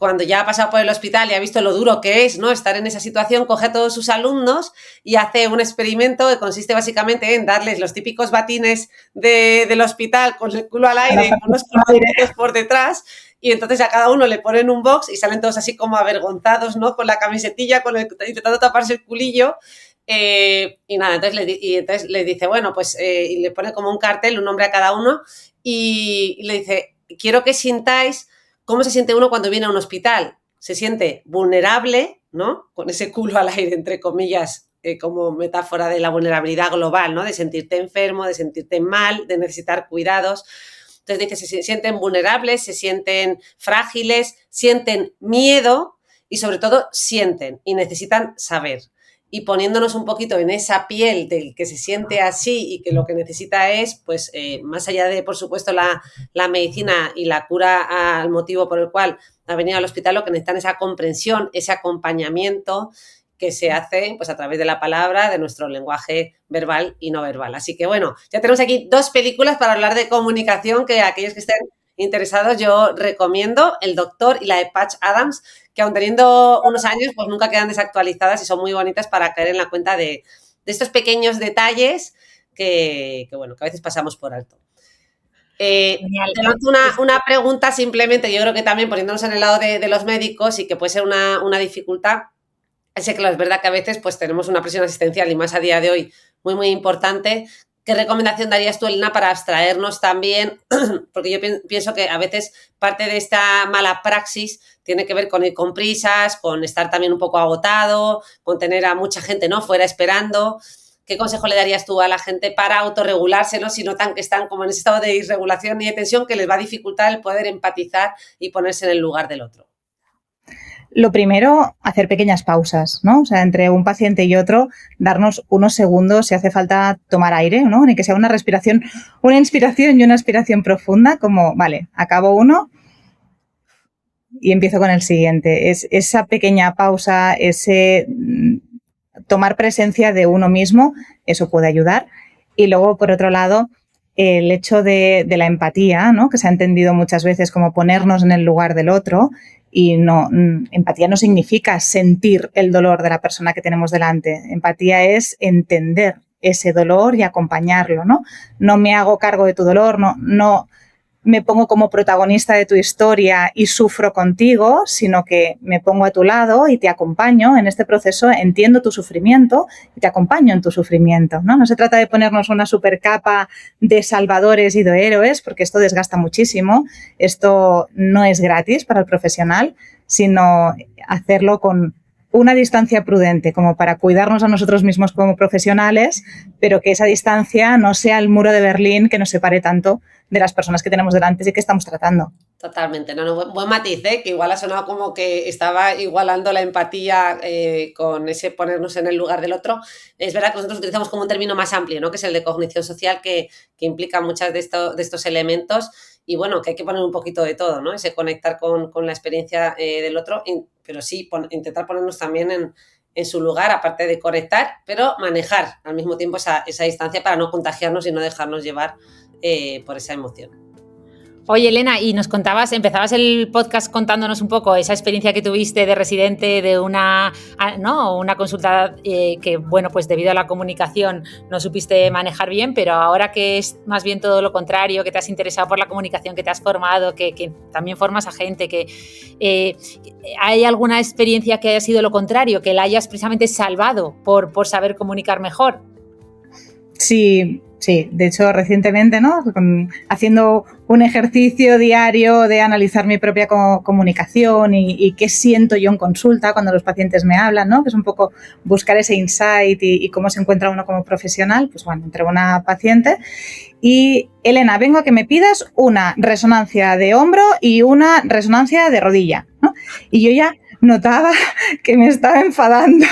cuando ya ha pasado por el hospital y ha visto lo duro que es, ¿no?, estar en esa situación, coge a todos sus alumnos y hace un experimento que consiste básicamente en darles los típicos batines del hospital con el culo al aire y con unos cordoncitos por detrás, y entonces a cada uno le ponen un box y salen todos así como avergonzados, ¿no?, con la camisetilla, intentando taparse el culillo. Y nada, entonces le dice, bueno, pues y le pone como un cartel, un nombre a cada uno, y le dice, quiero que sintáis cómo se siente uno cuando viene a un hospital. Se siente vulnerable, ¿no?, con ese culo al aire, entre comillas, como metáfora de la vulnerabilidad global, ¿no?, de sentirte enfermo, de sentirte mal, de necesitar cuidados. Entonces dice, se sienten vulnerables, se sienten frágiles, sienten miedo y sobre todo sienten y necesitan saber. Y poniéndonos un poquito en esa piel del que se siente así y que lo que necesita es, pues, más allá de, por supuesto, la medicina y la cura al motivo por el cual ha venido al hospital, lo que necesitan es esa comprensión, ese acompañamiento que se hace, pues, a través de la palabra, de nuestro lenguaje verbal y no verbal. Así que, bueno, ya tenemos aquí 2 películas para hablar de comunicación que aquellos que estén interesados yo recomiendo, El Doctor y la de Patch Adams, que aun teniendo unos años, pues nunca quedan desactualizadas y son muy bonitas para caer en la cuenta de estos pequeños detalles que bueno, que a veces pasamos por alto. Te lanzo una pregunta simplemente, yo creo que también poniéndonos en el lado de los médicos y que puede ser una dificultad. Sé que es verdad que a veces pues tenemos una presión asistencial y más a día de hoy muy, muy importante. ¿Qué recomendación darías tú, Elena, para abstraernos también? Porque yo pienso que a veces parte de esta mala praxis tiene que ver con ir con prisas, con estar también un poco agotado, con tener a mucha gente, ¿no?, fuera esperando. ¿Qué consejo le darías tú a la gente para autorregularse, ¿no?, si notan que están como en ese estado de irregulación y de tensión que les va a dificultar el poder empatizar y ponerse en el lugar del otro? Lo primero, hacer pequeñas pausas, ¿no? O sea, entre un paciente y otro, darnos unos segundos, si hace falta tomar aire, ¿no? Ni que sea una respiración, una inspiración y una expiración profunda, como, vale, acabo uno y empiezo con el siguiente. Es esa pequeña pausa, ese tomar presencia de uno mismo, eso puede ayudar. Y luego, por otro lado, el hecho de la empatía, ¿no?, que se ha entendido muchas veces como ponernos en el lugar del otro. Y no, empatía no significa sentir el dolor de la persona que tenemos delante. Empatía es entender ese dolor y acompañarlo, ¿no? No me hago cargo de tu dolor, no me pongo como protagonista de tu historia y sufro contigo, sino que me pongo a tu lado y te acompaño en este proceso, entiendo tu sufrimiento y te acompaño en tu sufrimiento, ¿no? No se trata de ponernos una supercapa de salvadores y de héroes, porque esto desgasta muchísimo, esto no es gratis para el profesional, sino hacerlo con una distancia prudente, como para cuidarnos a nosotros mismos como profesionales, pero que esa distancia no sea el muro de Berlín que nos separe tanto de las personas que tenemos delante y que estamos tratando. Totalmente, buen matiz, que igual ha sonado como que estaba igualando la empatía con ese ponernos en el lugar del otro. Es verdad que nosotros utilizamos como un término más amplio, ¿no?, que es el de cognición social, que implica muchas de estos elementos, y bueno, que hay que poner un poquito de todo, ¿no?, ese conectar con la experiencia del otro, pero sí intentar ponernos también en su lugar, aparte de conectar, pero manejar al mismo tiempo esa distancia para no contagiarnos y no dejarnos llevar por esa emoción. Oye, Elena, y nos empezabas el podcast contándonos un poco esa experiencia que tuviste de residente de una consulta que, bueno, pues debido a la comunicación no supiste manejar bien, pero ahora que es más bien todo lo contrario, que te has interesado por la comunicación, que te has formado, que también formas a gente, que ¿hay alguna experiencia que haya sido lo contrario, que la hayas precisamente salvado por saber comunicar mejor? Sí, de hecho recientemente, ¿no?, haciendo un ejercicio diario de analizar mi propia comunicación y qué siento yo en consulta cuando los pacientes me hablan, ¿no?, que es un poco buscar ese insight y cómo se encuentra uno como profesional. Pues bueno, entre una paciente y Elena, vengo a que me pidas una resonancia de hombro y una resonancia de rodilla, ¿no? Y yo ya notaba que me estaba enfadando,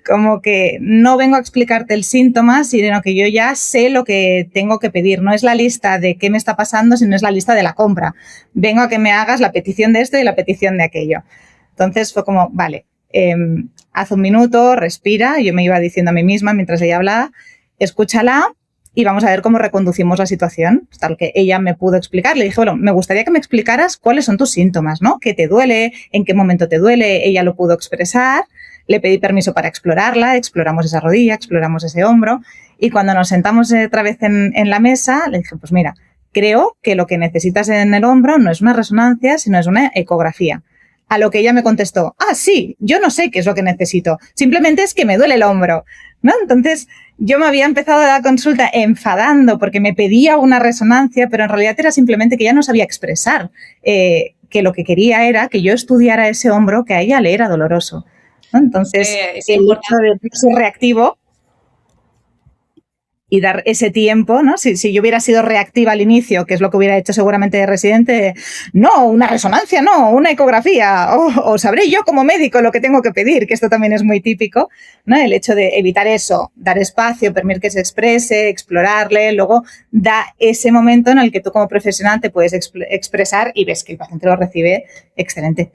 como que no vengo a explicarte el síntoma, sino que yo ya sé lo que tengo que pedir. No es la lista de qué me está pasando, sino es la lista de la compra. Vengo a que me hagas la petición de esto y la petición de aquello. Entonces fue como, vale, haz un minuto, respira. Yo me iba diciendo a mí misma mientras ella hablaba, escúchala y vamos a ver cómo reconducimos la situación, tal que ella me pudo explicar. Le dije, bueno, me gustaría que me explicaras cuáles son tus síntomas, ¿no? ¿Qué te duele? ¿En qué momento te duele? Ella lo pudo expresar. Le pedí permiso para explorarla, exploramos esa rodilla, exploramos ese hombro, y cuando nos sentamos otra vez en la mesa, le dije, pues mira, creo que lo que necesitas en el hombro no es una resonancia, sino es una ecografía. A lo que ella me contestó, sí, yo no sé qué es lo que necesito, simplemente es que me duele el hombro, ¿no? Entonces, yo me había empezado la consulta enfadando porque me pedía una resonancia, pero en realidad era simplemente que ella no sabía expresar que lo que quería era que yo estudiara ese hombro que a ella le era doloroso, ¿no? Entonces, el hecho de ser reactivo y dar ese tiempo, ¿no? Si yo hubiera sido reactiva al inicio, que es lo que hubiera hecho seguramente de residente, no, una resonancia, no, una ecografía, o sabré yo como médico lo que tengo que pedir, que esto también es muy típico, ¿no? El hecho de evitar eso, dar espacio, permitir que se exprese, explorarle, luego da ese momento en el que tú como profesional te puedes expresar y ves que el paciente lo recibe excelente.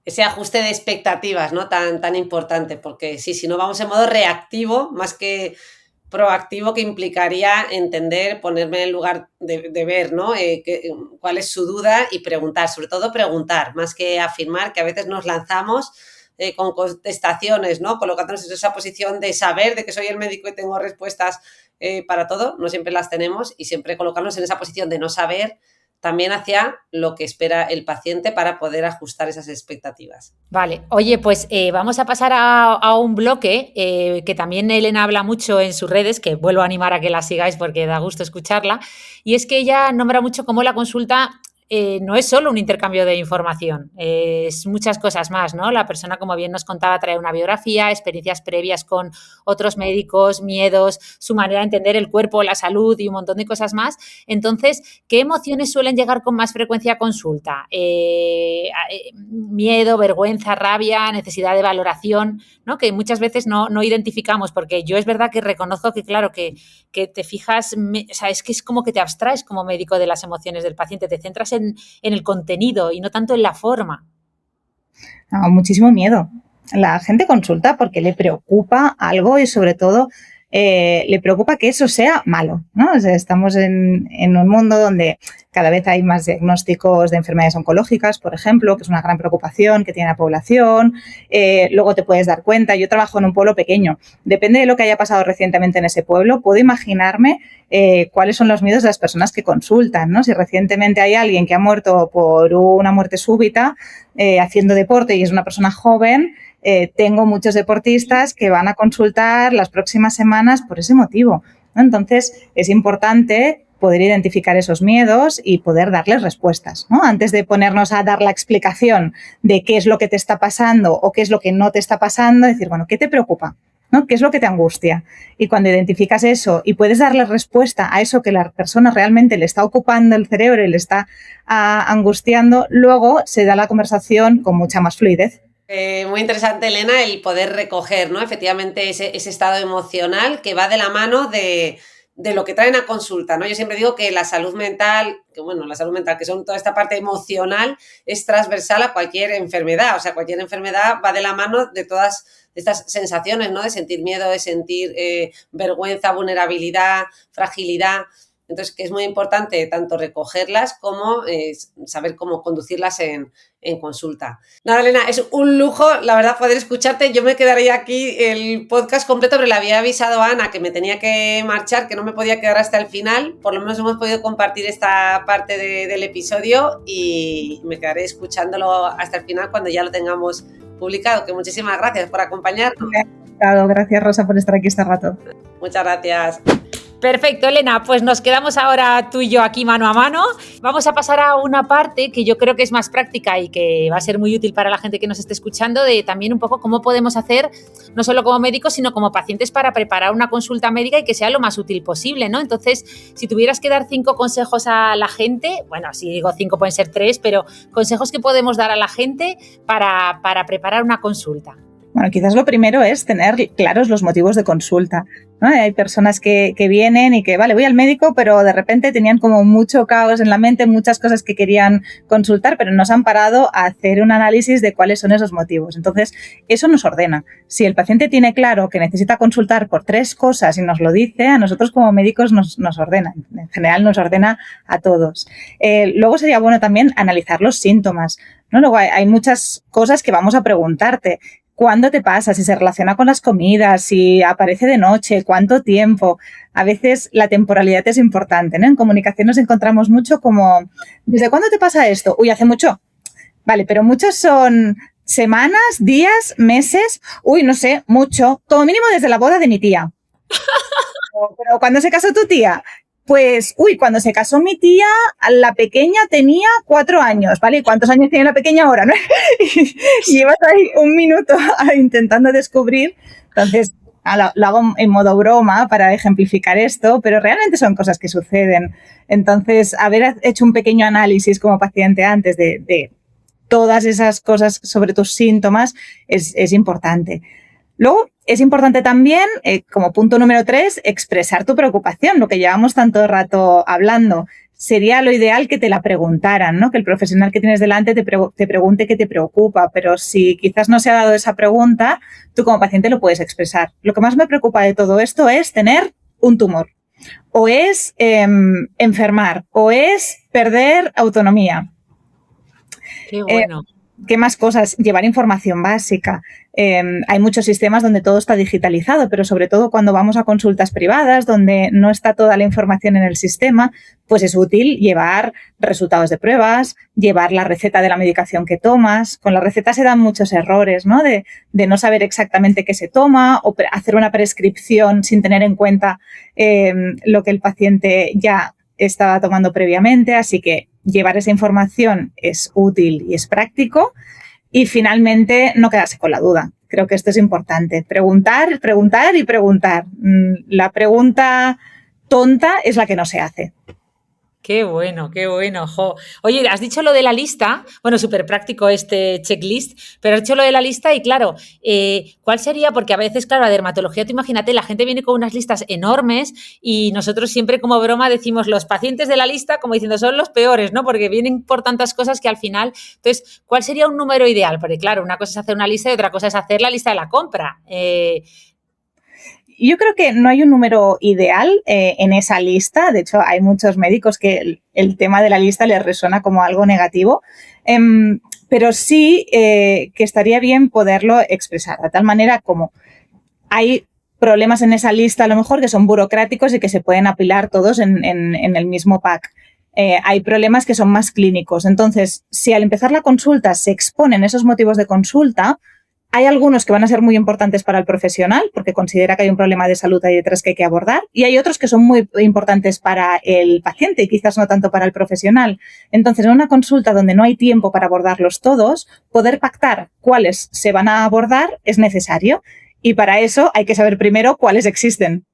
Ese ajuste de expectativas, ¿no? Tan importante, porque sí, si no vamos en modo reactivo, más que proactivo, que implicaría entender, ponerme en el lugar de ver, ¿no? Cuál es su duda y preguntar, sobre todo preguntar, más que afirmar, que a veces nos lanzamos con contestaciones, ¿no? Colocándonos en esa posición de saber, de que soy el médico y tengo respuestas para todo, no siempre las tenemos, y siempre colocarnos en esa posición de no saber, también hacia lo que espera el paciente para poder ajustar esas expectativas. Vale, oye, pues vamos a pasar a un bloque que también Elena habla mucho en sus redes, que vuelvo a animar a que la sigáis porque da gusto escucharla, y es que ella nombra mucho cómo la consulta no es solo un intercambio de información, es muchas cosas más, ¿no? La persona, como bien nos contaba, trae una biografía, experiencias previas con otros médicos, miedos, su manera de entender el cuerpo, la salud y un montón de cosas más. Entonces, ¿qué emociones suelen llegar con más frecuencia a consulta? Miedo, vergüenza, rabia, necesidad de valoración, ¿no? Que muchas veces no identificamos, porque yo es verdad que reconozco que, claro, que te fijas, o sea, es que es como que te abstraes como médico de las emociones del paciente, te centras en el contenido y no tanto en la forma. Muchísimo miedo. La gente consulta porque le preocupa algo y sobre todo le preocupa que eso sea malo, ¿no? O sea, estamos en un mundo donde cada vez hay más diagnósticos de enfermedades oncológicas, por ejemplo, que es una gran preocupación que tiene la población. Luego te puedes dar cuenta, yo trabajo en un pueblo pequeño, depende de lo que haya pasado recientemente en ese pueblo, puedo imaginarme cuáles son los miedos de las personas que consultan, ¿no? Si recientemente hay alguien que ha muerto por una muerte súbita haciendo deporte y es una persona joven, tengo muchos deportistas que van a consultar las próximas semanas por ese motivo, ¿no? Entonces, es importante poder identificar esos miedos y poder darles respuestas, ¿no? Antes de ponernos a dar la explicación de qué es lo que te está pasando o qué es lo que no te está pasando, decir, bueno, ¿qué te preocupa? ¿No? ¿Qué es lo que te angustia? Y cuando identificas eso y puedes darle respuesta a eso que la persona realmente le está ocupando el cerebro y le está angustiando, luego se da la conversación con mucha más fluidez. Muy interesante, Elena, el poder recoger, ¿no? Efectivamente ese estado emocional que va de la mano de lo que traen a consulta, ¿no? Yo siempre digo que la salud mental, que son toda esta parte emocional, es transversal a cualquier enfermedad. O sea, cualquier enfermedad va de la mano de todas estas sensaciones, ¿no? De sentir miedo, de sentir vergüenza, vulnerabilidad, fragilidad. Entonces, que es muy importante tanto recogerlas como saber cómo conducirlas en consulta. Nada, Elena, es un lujo, la verdad, poder escucharte. Yo me quedaría aquí el podcast completo, pero le había avisado a Ana que me tenía que marchar, que no me podía quedar hasta el final. Por lo menos hemos podido compartir esta parte del episodio y me quedaré escuchándolo hasta el final cuando ya lo tengamos publicado. Que muchísimas gracias por acompañarnos. Gracias, Rosa, por estar aquí este rato. Muchas gracias. Perfecto, Elena, pues nos quedamos ahora tú y yo aquí mano a mano. Vamos a pasar a una parte que yo creo que es más práctica y que va a ser muy útil para la gente que nos esté escuchando, de también un poco cómo podemos hacer, no solo como médicos, sino como pacientes, para preparar una consulta médica y que sea lo más útil posible, ¿no? Entonces, si tuvieras que dar 5 consejos a la gente, bueno, si digo 5 pueden ser 3, pero consejos que podemos dar a la gente para preparar una consulta. Bueno, quizás lo primero es tener claros los motivos de consulta, ¿no? Hay personas que vienen y que, vale, voy al médico, pero de repente tenían como mucho caos en la mente, muchas cosas que querían consultar, pero no se han parado a hacer un análisis de cuáles son esos motivos. Entonces, eso nos ordena. Si el paciente tiene claro que necesita consultar por 3 cosas y nos lo dice, a nosotros como médicos nos ordena. En general nos ordena a todos. Luego sería bueno también analizar los síntomas, ¿no? Luego hay muchas cosas que vamos a preguntarte. ¿Cuándo te pasa? Si se relaciona con las comidas, si aparece de noche, cuánto tiempo. A veces la temporalidad es importante, ¿no? En comunicación nos encontramos mucho como, ¿desde cuándo te pasa esto? Uy, hace mucho. Vale, pero muchos son semanas, días, meses. Uy, no sé, mucho. Como mínimo desde la boda de mi tía. Pero ¿cuándo se casó tu tía? Pues, cuando se casó mi tía, la pequeña tenía 4 años, ¿vale? ¿Y cuántos años tiene la pequeña ahora, no? Y llevas ahí un minuto intentando descubrir. Entonces, lo hago en modo broma para ejemplificar esto, pero realmente son cosas que suceden. Entonces, haber hecho un pequeño análisis como paciente antes de todas esas cosas sobre tus síntomas es importante. Luego, es importante también, como punto número 3, expresar tu preocupación, lo que llevamos tanto rato hablando. Sería lo ideal que te la preguntaran, ¿no? Que el profesional que tienes delante te pregunte qué te preocupa, pero si quizás no se ha dado esa pregunta, tú como paciente lo puedes expresar. Lo que más me preocupa de todo esto es tener un tumor, o es enfermar, o es perder autonomía. Qué bueno. ¿Qué más cosas? Llevar información básica. Hay muchos sistemas donde todo está digitalizado, pero sobre todo cuando vamos a consultas privadas, donde no está toda la información en el sistema, pues es útil llevar resultados de pruebas, llevar la receta de la medicación que tomas. Con la receta se dan muchos errores, ¿no? De no saber exactamente qué se toma o hacer una prescripción sin tener en cuenta lo que el paciente ya estaba tomando previamente, así que llevar esa información es útil y es práctico. Y finalmente, no quedarse con la duda. Creo que esto es importante. Preguntar, preguntar y preguntar. La pregunta tonta es la que no se hace. Qué bueno, jo. Oye, has dicho lo de la lista, bueno, súper práctico este checklist, pero has dicho lo de la lista y claro, ¿cuál sería? Porque a veces, claro, la dermatología, tú imagínate, la gente viene con unas listas enormes y nosotros siempre como broma decimos los pacientes de la lista como diciendo son los peores, ¿no? Porque vienen por tantas cosas que al final, entonces, ¿cuál sería un número ideal? Porque claro, una cosa es hacer una lista y otra cosa es hacer la lista de la compra. Yo creo que no hay un número ideal en esa lista. De hecho, hay muchos médicos que el tema de la lista les resuena como algo negativo. Pero sí que estaría bien poderlo expresar de tal manera como hay problemas en esa lista a lo mejor que son burocráticos y que se pueden apilar todos en el mismo pack. Hay problemas que son más clínicos. Entonces, si al empezar la consulta se exponen esos motivos de consulta, hay algunos que van a ser muy importantes para el profesional porque considera que hay un problema de salud ahí detrás que hay que abordar y hay otros que son muy importantes para el paciente y quizás no tanto para el profesional. Entonces, en una consulta donde no hay tiempo para abordarlos todos, poder pactar cuáles se van a abordar es necesario y para eso hay que saber primero cuáles existen.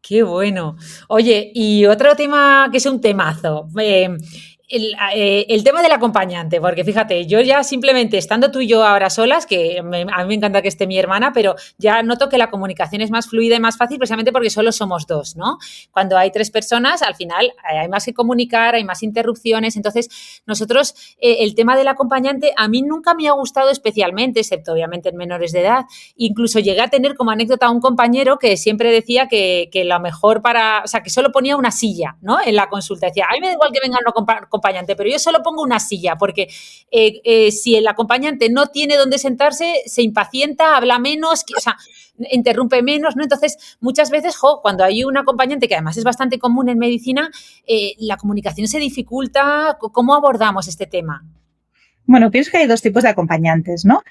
Qué bueno. Oye, y otro tema que es un temazo. El tema del acompañante, porque fíjate, yo ya simplemente estando tú y yo ahora solas, que a mí me encanta que esté mi hermana, pero ya noto que la comunicación es más fluida y más fácil precisamente porque solo somos 2, ¿no? Cuando hay 3 personas, al final hay más que comunicar, hay más interrupciones, entonces nosotros, el tema del acompañante a mí nunca me ha gustado especialmente, excepto obviamente en menores de edad, incluso llegué a tener como anécdota a un compañero que siempre decía que lo mejor o sea, que solo ponía una silla, ¿no? En la consulta, decía, a mí me da igual que vengan no acompañante, pero yo solo pongo una silla porque si el acompañante no tiene dónde sentarse, se impacienta, habla menos, o sea, interrumpe menos, ¿no? Entonces, muchas veces, cuando hay un acompañante, que además es bastante común en medicina, la comunicación se dificulta. ¿Cómo abordamos este tema? Bueno, pienso que hay 2 tipos de acompañantes, ¿no?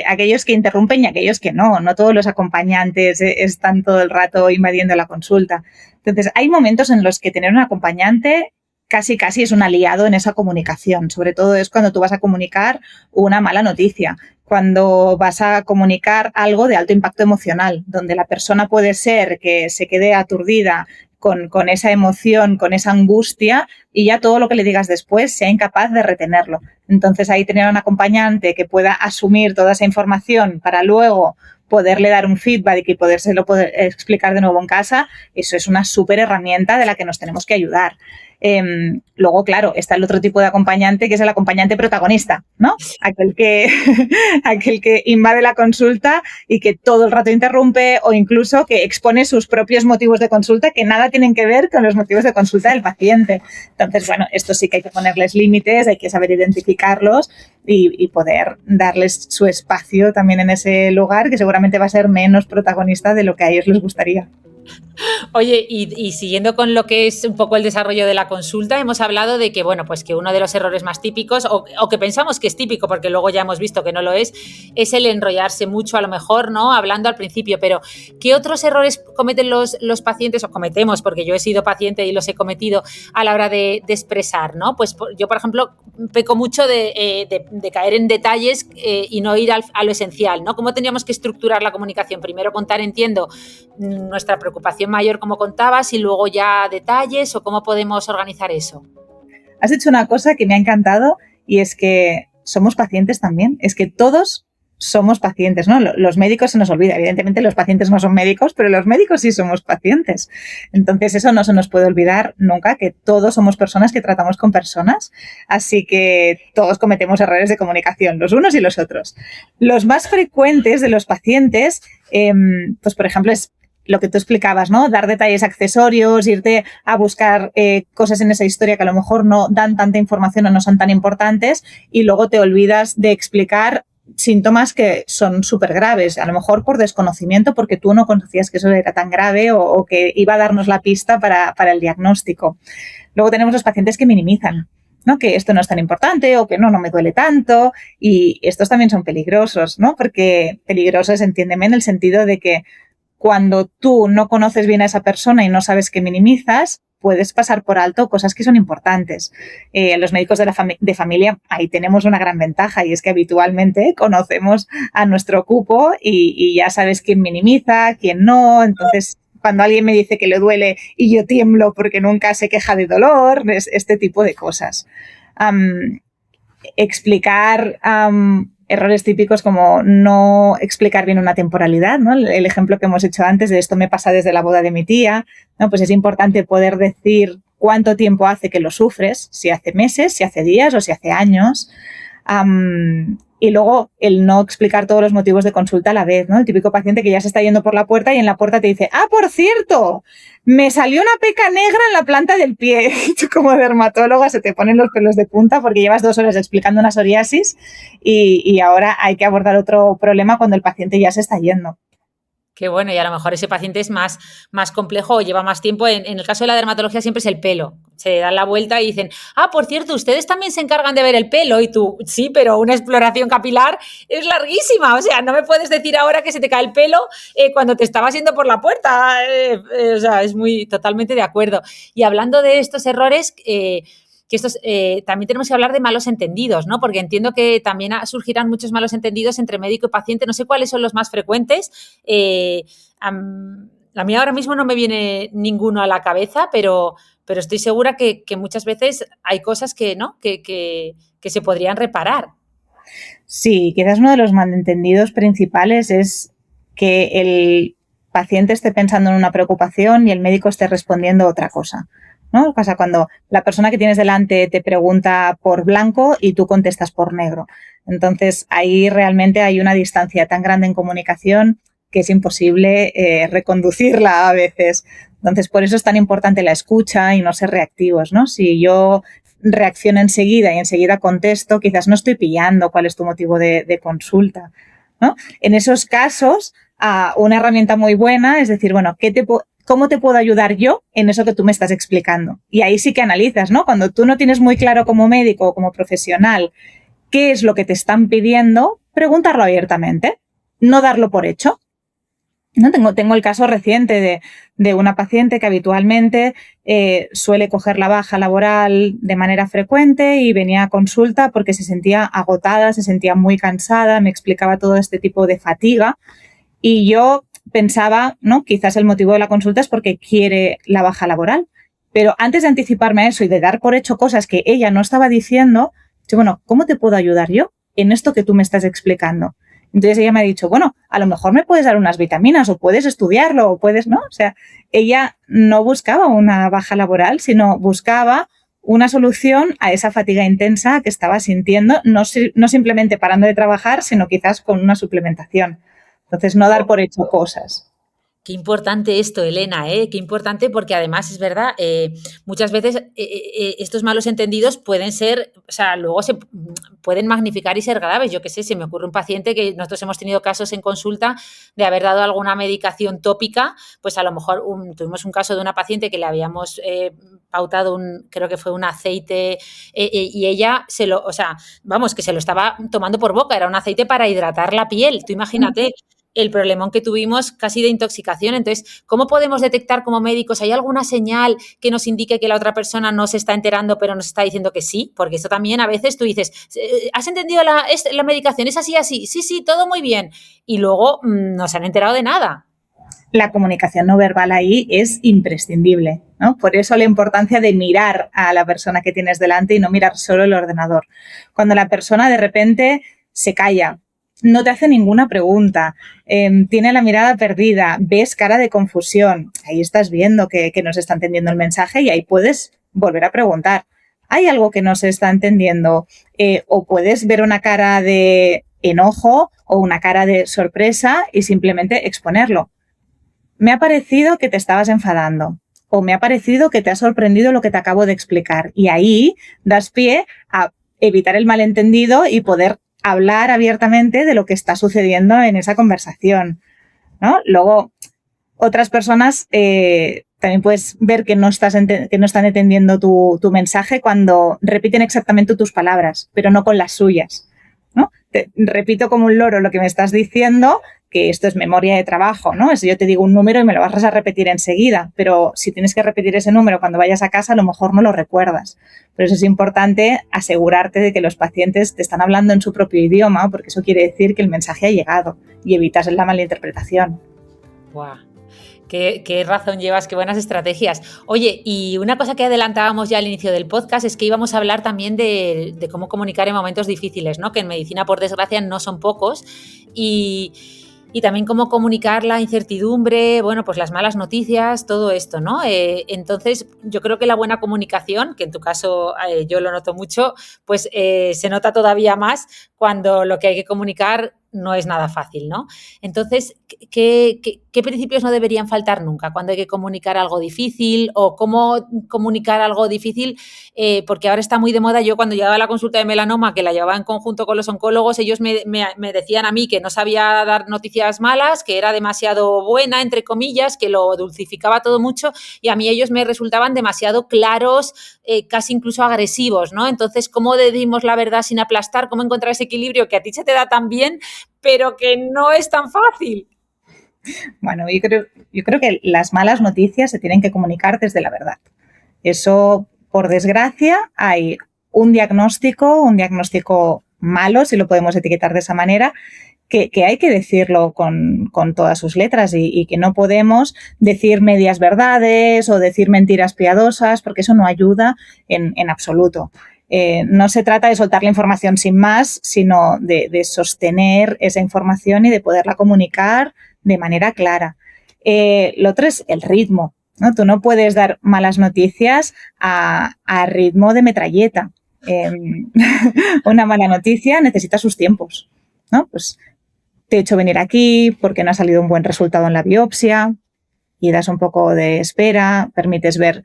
Aquellos que interrumpen y aquellos que no. No todos los acompañantes están todo el rato invadiendo la consulta. Entonces, hay momentos en los que tener un acompañante casi es un aliado en esa comunicación. Sobre todo es cuando tú vas a comunicar una mala noticia, cuando vas a comunicar algo de alto impacto emocional, donde la persona puede ser que se quede aturdida con esa emoción, con esa angustia, y ya todo lo que le digas después sea incapaz de retenerlo. Entonces, ahí tener un acompañante que pueda asumir toda esa información para luego poderle dar un feedback y podérselo poder explicar de nuevo en casa, eso es una súper herramienta de la que nos tenemos que ayudar. Luego, claro, está el otro tipo de acompañante, que es el acompañante protagonista, ¿no? Aquel que invade la consulta y que todo el rato interrumpe o incluso que expone sus propios motivos de consulta que nada tienen que ver con los motivos de consulta del paciente. Entonces, bueno, esto sí que hay que ponerles límites, hay que saber identificarlos y poder darles su espacio también en ese lugar, que seguramente va a ser menos protagonista de lo que a ellos les gustaría. Oye, y siguiendo con lo que es un poco el desarrollo de la consulta, hemos hablado de que, bueno, pues que uno de los errores más típicos, o que pensamos que es típico, porque luego ya hemos visto que no lo es el enrollarse mucho, a lo mejor, ¿no? Hablando al principio, pero ¿qué otros errores cometen los pacientes, o cometemos, porque yo he sido paciente y los he cometido a la hora de expresar, ¿no? Pues yo, por ejemplo, peco mucho de caer en detalles y no ir a lo esencial, ¿no? ¿Cómo teníamos que estructurar la comunicación? Primero contar, entiendo, nuestra preocupación mayor, como contabas, y luego ya detalles, o cómo podemos organizar eso. Has dicho una cosa que me ha encantado y es que somos pacientes también. Es que todos somos pacientes, ¿no? Los médicos se nos olvida. Evidentemente los pacientes no son médicos, pero los médicos sí somos pacientes. Entonces eso no se nos puede olvidar nunca, que todos somos personas que tratamos con personas. Así que todos cometemos errores de comunicación, los unos y los otros. Los más frecuentes de los pacientes, pues por ejemplo, es lo que tú explicabas, ¿no? Dar detalles accesorios, irte a buscar cosas en esa historia que a lo mejor no dan tanta información o no son tan importantes, y luego te olvidas de explicar síntomas que son súper graves, a lo mejor por desconocimiento, porque tú no conocías que eso era tan grave o que iba a darnos la pista para el diagnóstico. Luego tenemos los pacientes que minimizan, ¿no? Que esto no es tan importante o que no me duele tanto, y estos también son peligrosos, ¿no? Porque peligrosos, entiéndeme, en el sentido de que cuando tú no conoces bien a esa persona y no sabes que minimizas, puedes pasar por alto cosas que son importantes. Los médicos de familia, ahí tenemos una gran ventaja, y es que habitualmente conocemos a nuestro cupo y ya sabes quién minimiza, quién no. Entonces, cuando alguien me dice que le duele y yo tiemblo porque nunca se queja de dolor, este tipo de cosas. Explicar errores típicos como no explicar bien una temporalidad, ¿no? El ejemplo que hemos hecho antes de esto me pasa desde la boda de mi tía, ¿no? Pues es importante poder decir cuánto tiempo hace que lo sufres, si hace meses, si hace días o si hace años. Y luego el no explicar todos los motivos de consulta a la vez, ¿no? El típico paciente que ya se está yendo por la puerta y en la puerta te dice, por cierto, me salió una peca negra en la planta del pie. Y tú como dermatóloga se te ponen los pelos de punta porque llevas 2 horas explicando una psoriasis y ahora hay que abordar otro problema cuando el paciente ya se está yendo. Qué bueno, y a lo mejor ese paciente es más complejo o lleva más tiempo. En el caso de la dermatología siempre es el pelo. Se dan la vuelta y dicen, por cierto, ustedes también se encargan de ver el pelo. Y tú, sí, pero una exploración capilar es larguísima. O sea, no me puedes decir ahora que se te cae el pelo cuando te estabas yendo por la puerta. O sea, es totalmente de acuerdo. Y hablando de estos errores, que estos también tenemos que hablar de malos entendidos, ¿no? Porque entiendo que también surgirán muchos malos entendidos entre médico y paciente. No sé cuáles son los más frecuentes. A mí ahora mismo no me viene ninguno a la cabeza, pero estoy segura que muchas veces hay cosas que se podrían reparar. Sí, quizás uno de los malentendidos principales es que el paciente esté pensando en una preocupación y el médico esté respondiendo otra cosa, ¿no? Pasa cuando la persona que tienes delante te pregunta por blanco y tú contestas por negro. Entonces, ahí realmente hay una distancia tan grande en comunicación que es imposible reconducirla a veces. Entonces, por eso es tan importante la escucha y no ser reactivos, ¿no? Si yo reacciono enseguida y enseguida contesto, quizás no estoy pillando cuál es tu motivo de consulta, ¿no? En esos casos, una herramienta muy buena es decir, bueno, ¿cómo te puedo ayudar yo en eso que tú me estás explicando? Y ahí sí que analizas, ¿no? Cuando tú no tienes muy claro como médico o como profesional qué es lo que te están pidiendo, preguntarlo abiertamente, no darlo por hecho. ¿No? Tengo el caso reciente de una paciente que habitualmente suele coger la baja laboral de manera frecuente y venía a consulta porque se sentía agotada, se sentía muy cansada, me explicaba todo este tipo de fatiga y yo pensaba, ¿no? Quizás el motivo de la consulta es porque quiere la baja laboral. Pero antes de anticiparme a eso y de dar por hecho cosas que ella no estaba diciendo, bueno, ¿cómo te puedo ayudar yo en esto que tú me estás explicando? Entonces ella me ha dicho, bueno, a lo mejor me puedes dar unas vitaminas o puedes estudiarlo o puedes, ¿no? O sea, ella no buscaba una baja laboral, sino buscaba una solución a esa fatiga intensa que estaba sintiendo, no simplemente parando de trabajar, sino quizás con una suplementación. Entonces, no dar por hecho cosas. Qué importante esto, Elena, ¿eh? Qué importante, porque además es verdad, muchas veces estos malos entendidos pueden ser, o sea, luego se pueden magnificar y ser graves. Yo qué sé, se me ocurre un paciente que nosotros hemos tenido casos en consulta de haber dado alguna medicación tópica, pues a lo mejor tuvimos un caso de una paciente que le habíamos pautado creo que fue un aceite y ella que se lo estaba tomando por boca, era un aceite para hidratar la piel. Tú imagínate el problemón que tuvimos casi de intoxicación. Entonces, ¿cómo podemos detectar como médicos? ¿Hay alguna señal que nos indique que la otra persona no se está enterando, pero nos está diciendo que sí? Porque eso también a veces tú dices, ¿has entendido la medicación? ¿Es así, así? Sí, todo muy bien. Y luego no se han enterado de nada. La comunicación no verbal ahí es imprescindible, ¿no? Por eso la importancia de mirar a la persona que tienes delante y no mirar solo el ordenador. Cuando la persona de repente se calla, no te hace ninguna pregunta, tiene la mirada perdida, ves cara de confusión, ahí estás viendo que no se está entendiendo el mensaje y ahí puedes volver a preguntar. ¿Hay algo que no se está entendiendo? O puedes ver una cara de enojo o una cara de sorpresa y simplemente exponerlo. Me ha parecido que te estabas enfadando o me ha parecido que te ha sorprendido lo que te acabo de explicar. Y ahí das pie a evitar el malentendido y poder hablar abiertamente de lo que está sucediendo en esa conversación, ¿no? Luego, otras personas también puedes ver que no están entendiendo tu mensaje cuando repiten exactamente tus palabras, pero no con las suyas, ¿no? Te repito como un loro lo que me estás diciendo, que esto es memoria de trabajo, ¿no? Es yo te digo un número y me lo vas a repetir enseguida, pero si tienes que repetir ese número cuando vayas a casa, a lo mejor no lo recuerdas. Por eso es importante asegurarte de que los pacientes te están hablando en su propio idioma, porque eso quiere decir que el mensaje ha llegado y evitas la malinterpretación. ¡Guau! Qué razón llevas, qué buenas estrategias. Oye, y una cosa que adelantábamos ya al inicio del podcast es que íbamos a hablar también de cómo comunicar en momentos difíciles, ¿no? Que en medicina, por desgracia, no son pocos. Y también cómo comunicar la incertidumbre, bueno, pues las malas noticias, todo esto, ¿no? Entonces, yo creo que la buena comunicación, que en tu caso yo lo noto mucho, pues se nota todavía más cuando lo que hay que comunicar no es nada fácil, ¿no? Entonces, ¿qué principios no deberían faltar nunca cuando hay que comunicar algo difícil o cómo comunicar algo difícil? Porque ahora está muy de moda. Yo cuando llegaba a la consulta de melanoma, que la llevaba en conjunto con los oncólogos, ellos me decían a mí que no sabía dar noticias malas, que era demasiado buena, entre comillas, que lo dulcificaba todo mucho y a mí ellos me resultaban demasiado claros, casi incluso agresivos, ¿no? Entonces, ¿cómo decimos la verdad sin aplastar? ¿Cómo encontrar ese equilibrio que a ti se te da tan bien, pero que no es tan fácil? Bueno, yo creo que las malas noticias se tienen que comunicar desde la verdad. Eso, por desgracia, hay un diagnóstico malo, si lo podemos etiquetar de esa manera, que hay que decirlo con todas sus letras y que no podemos decir medias verdades o decir mentiras piadosas, porque eso no ayuda en absoluto. No se trata de soltar la información sin más, sino de sostener esa información y de poderla comunicar de manera clara. Lo otro es el ritmo, ¿no? Tú no puedes dar malas noticias a ritmo de metralleta. Una mala noticia necesita sus tiempos, ¿no? Pues te he hecho venir aquí porque no ha salido un buen resultado en la biopsia y das un poco de espera, permites ver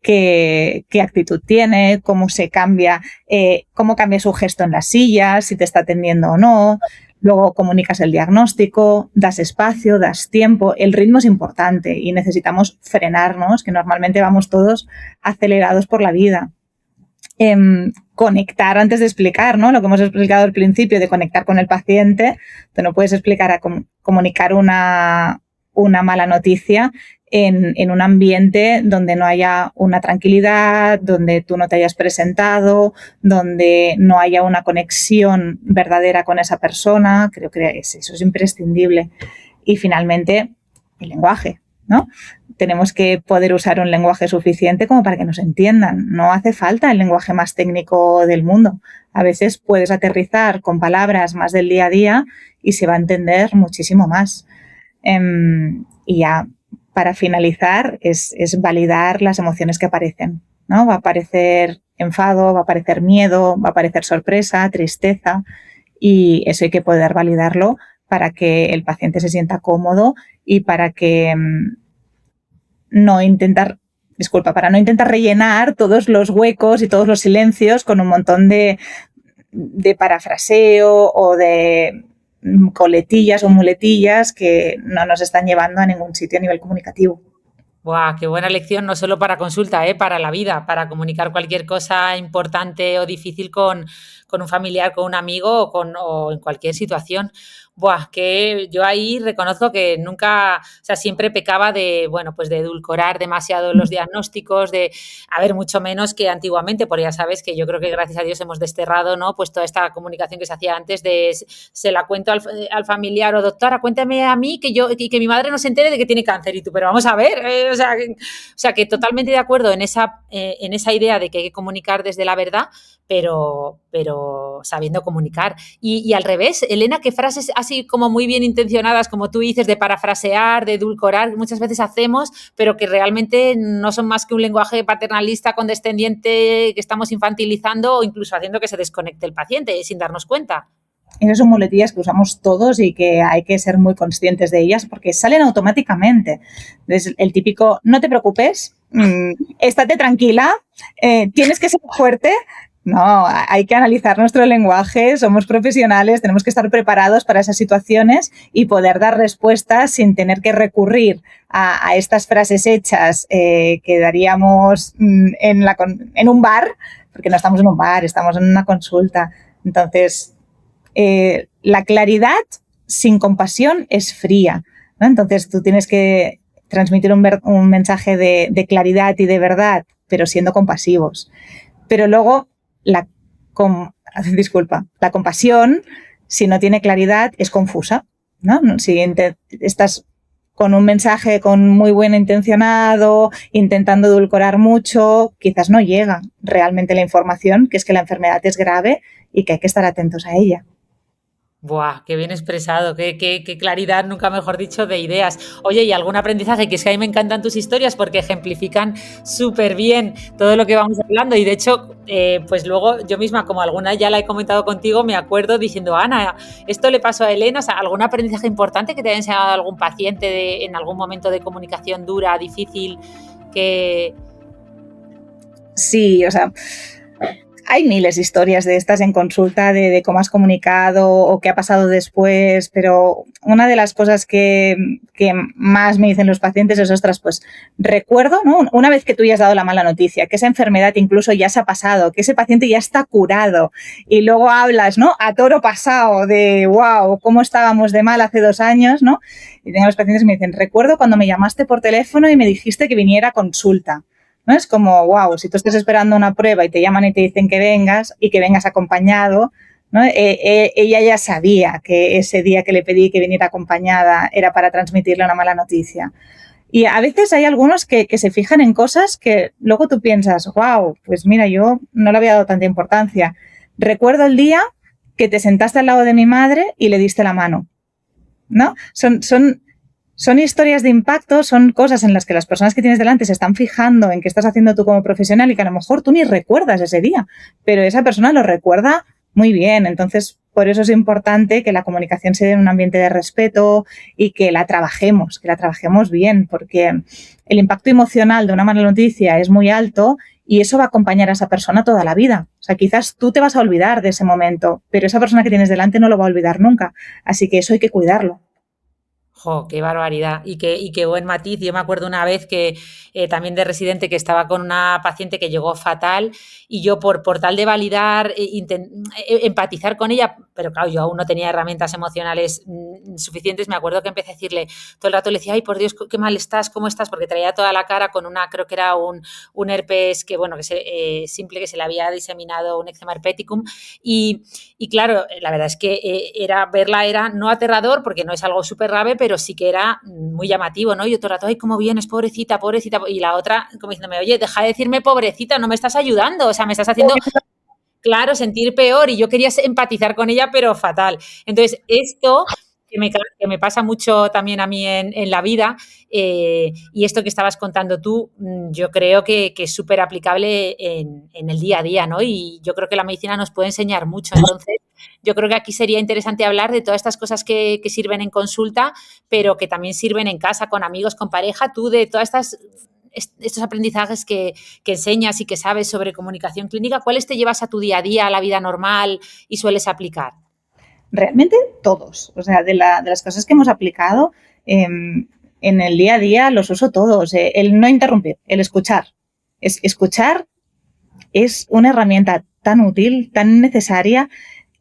qué actitud tiene, cómo cambia su gesto en las sillas, si te está atendiendo o no. Luego comunicas el diagnóstico, das espacio, das tiempo. El ritmo es importante y necesitamos frenarnos, que normalmente vamos todos acelerados por la vida. Conectar antes de explicar, ¿no? Lo que hemos explicado al principio de conectar con el paciente. Tú no puedes comunicar una mala noticia en un ambiente donde no haya una tranquilidad, donde tú no te hayas presentado, donde no haya una conexión verdadera con esa persona. Creo que eso es imprescindible. Y finalmente, el lenguaje, ¿no? Tenemos que poder usar un lenguaje suficiente como para que nos entiendan. No hace falta el lenguaje más técnico del mundo. A veces puedes aterrizar con palabras más del día a día y se va a entender muchísimo más. Y ya, para finalizar, es validar las emociones que aparecen, ¿no? Va a aparecer enfado, va a aparecer miedo, va a aparecer sorpresa, tristeza, y eso hay que poder validarlo para que el paciente se sienta cómodo y para no intentar rellenar todos los huecos y todos los silencios con un montón de parafraseo o de coletillas o muletillas que no nos están llevando a ningún sitio a nivel comunicativo. ¡Buah! Qué buena lección, no solo para consulta, para la vida, para comunicar cualquier cosa importante o difícil con un familiar, con un amigo o en cualquier situación. Buah, que yo ahí reconozco que nunca, o sea, siempre pecaba de, bueno, pues de edulcorar demasiado los diagnósticos, a ver, mucho menos que antiguamente, porque ya sabes que yo creo que gracias a Dios hemos desterrado, ¿no? Pues toda esta comunicación que se hacía antes de se la cuento al familiar o doctora, cuéntame a mí que mi madre no se entere de que tiene cáncer y tú, pero vamos a ver, o sea, que totalmente de acuerdo en esa idea de que hay que comunicar desde la verdad, pero sabiendo comunicar. Y al revés, Elena, ¿qué frases así como muy bien intencionadas, como tú dices, de parafrasear, de edulcorar, muchas veces hacemos, pero que realmente no son más que un lenguaje paternalista, condescendiente, que estamos infantilizando o incluso haciendo que se desconecte el paciente sin darnos cuenta? Esas son muletillas que usamos todos y que hay que ser muy conscientes de ellas porque salen automáticamente. Entonces, el típico, no te preocupes, estate tranquila, tienes que ser fuerte. No, hay que analizar nuestro lenguaje, somos profesionales, tenemos que estar preparados para esas situaciones y poder dar respuestas sin tener que recurrir a estas frases hechas que daríamos en un bar, porque no estamos en un bar, estamos en una consulta. Entonces, la claridad sin compasión es fría, ¿no? Entonces, tú tienes que transmitir un mensaje de claridad y de verdad, pero siendo compasivos. Pero luego, la compasión, si no tiene claridad, es confusa, ¿no? Si estás con un mensaje con muy buen intencionado, intentando edulcorar mucho, quizás no llega realmente la información, que es que la enfermedad es grave y que hay que estar atentos a ella. Buah, qué bien expresado, qué claridad, nunca mejor dicho, de ideas. Oye, ¿y algún aprendizaje? Que es que a mí me encantan tus historias porque ejemplifican súper bien todo lo que vamos hablando y de hecho, pues luego yo misma, como alguna ya la he comentado contigo, me acuerdo diciendo, Ana, esto le pasó a Elena, o sea, ¿algún aprendizaje importante que te haya enseñado algún paciente en algún momento de comunicación dura, difícil, que... Sí, o sea... Hay miles de historias de estas en consulta de cómo has comunicado o qué ha pasado después, pero una de las cosas que más me dicen los pacientes es, ostras, pues recuerdo, ¿no? Una vez que tú ya has dado la mala noticia, que esa enfermedad incluso ya se ha pasado, que ese paciente ya está curado y luego hablas, ¿no? A toro pasado de, wow, cómo estábamos de mal hace 2 años, ¿no? Y tengo los pacientes que me dicen, recuerdo cuando me llamaste por teléfono y me dijiste que viniera a consulta. ¿No? Es como, wow, si tú estás esperando una prueba y te llaman y te dicen que vengas y que vengas acompañado, ¿no? Ella ya sabía que ese día que le pedí que viniera acompañada era para transmitirle una mala noticia. Y a veces hay algunos que se fijan en cosas que luego tú piensas, wow, pues mira, yo no le había dado tanta importancia. Recuerdo el día que te sentaste al lado de mi madre y le diste la mano, ¿no? Son historias de impacto, son cosas en las que las personas que tienes delante se están fijando en qué estás haciendo tú como profesional y que a lo mejor tú ni recuerdas ese día, pero esa persona lo recuerda muy bien. Entonces, por eso es importante que la comunicación se dé en un ambiente de respeto y que la trabajemos bien, porque el impacto emocional de una mala noticia es muy alto y eso va a acompañar a esa persona toda la vida. O sea, quizás tú te vas a olvidar de ese momento, pero esa persona que tienes delante no lo va a olvidar nunca. Así que eso hay que cuidarlo. ¡Jo, qué barbaridad! Y qué buen matiz. Yo me acuerdo una vez que también de residente que estaba con una paciente que llegó fatal y yo por tal de validar, empatizar con ella, pero claro, yo aún no tenía herramientas emocionales suficientes, me acuerdo que empecé a decirle, todo el rato le decía, ay, por Dios, qué mal estás, ¿cómo estás? Porque traía toda la cara con creo que era un herpes que, bueno, simple, que se le había diseminado un eczema herpeticum y claro, la verdad es que verla era no aterrador porque no es algo súper grave, pero sí que era muy llamativo, ¿no? Y yo todo el rato, ay, cómo vienes, pobrecita, pobrecita. Y la otra como diciéndome, oye, deja de decirme pobrecita, no me estás ayudando, o sea, me estás haciendo, claro, sentir peor, y yo quería empatizar con ella, pero fatal. Entonces, esto que me pasa mucho también a mí en la vida, y esto que estabas contando tú, yo creo que es súper aplicable en el día a día, ¿no? Y yo creo que la medicina nos puede enseñar mucho. Entonces, yo creo que aquí sería interesante hablar de todas estas cosas que sirven en consulta, pero que también sirven en casa, con amigos, con pareja. Tú, de todas estos aprendizajes que enseñas y que sabes sobre comunicación clínica, ¿cuáles te llevas a tu día a día, a la vida normal y sueles aplicar? Realmente todos. O sea, de las cosas que hemos aplicado en el día a día los uso todos. El no interrumpir, el escuchar. Escuchar es una herramienta tan útil, tan necesaria.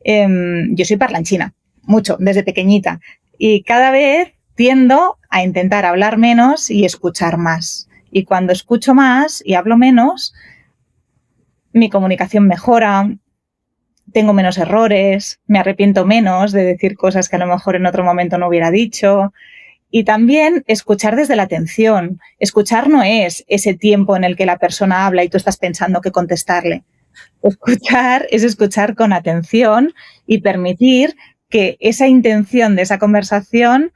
Yo soy parlanchina, mucho, desde pequeñita. Y cada vez tiendo a intentar hablar menos y escuchar más. Y cuando escucho más y hablo menos, mi comunicación mejora, tengo menos errores, me arrepiento menos de decir cosas que a lo mejor en otro momento no hubiera dicho. Y también escuchar desde la atención. Escuchar no es ese tiempo en el que la persona habla y tú estás pensando qué contestarle. Escuchar es escuchar con atención y permitir que esa intención de esa conversación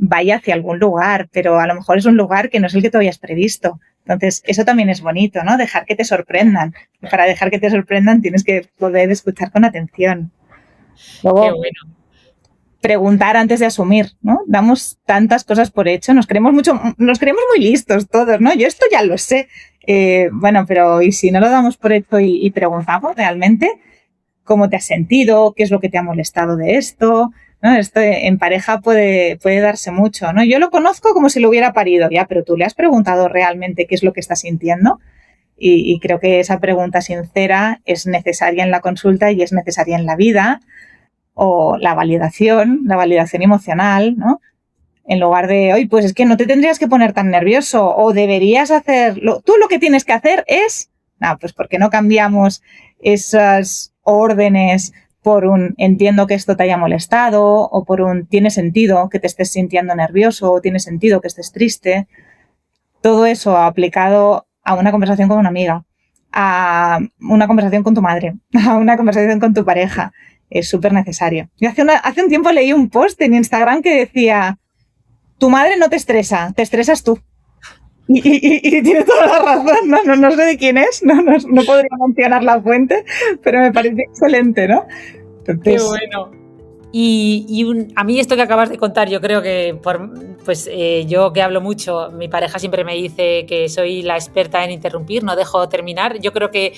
vaya hacia algún lugar, pero a lo mejor es un lugar que no es el que tú habías previsto. Entonces, eso también es bonito, ¿no? Dejar que te sorprendan. Para dejar que te sorprendan tienes que poder escuchar con atención. Luego, qué bueno. Preguntar antes de asumir, ¿no? Damos tantas cosas por hecho, nos creemos muy listos todos, ¿no? Yo esto ya lo sé. Bueno, pero ¿y si no lo damos por hecho y preguntamos realmente cómo te has sentido, qué es lo que te ha molestado de esto? ¿No? Esto en pareja puede darse mucho, ¿no? Yo lo conozco como si lo hubiera parido, ya, pero tú le has preguntado realmente qué es lo que está sintiendo, y creo que esa pregunta sincera es necesaria en la consulta y es necesaria en la vida. O la validación emocional, ¿no? En lugar de, oye, pues es que no te tendrías que poner tan nervioso, o deberías hacerlo. Tú lo que tienes que hacer es, no, pues ¿por qué no cambiamos esas órdenes por un entiendo que esto te haya molestado, o por un tiene sentido que te estés sintiendo nervioso, o tiene sentido que estés triste? Todo eso aplicado a una conversación con una amiga, a una conversación con tu madre, a una conversación con tu pareja, es súper necesario. Yo hace un tiempo leí un post en Instagram que decía, tu madre no te estresa, te estresas tú. Y tiene toda la razón, no sé de quién es, no podría mencionar la fuente, pero me parece excelente, ¿no? Entonces, qué bueno. A mí esto que acabas de contar, yo creo que yo que hablo mucho, mi pareja siempre me dice que soy la experta en interrumpir, no dejo terminar. Yo creo que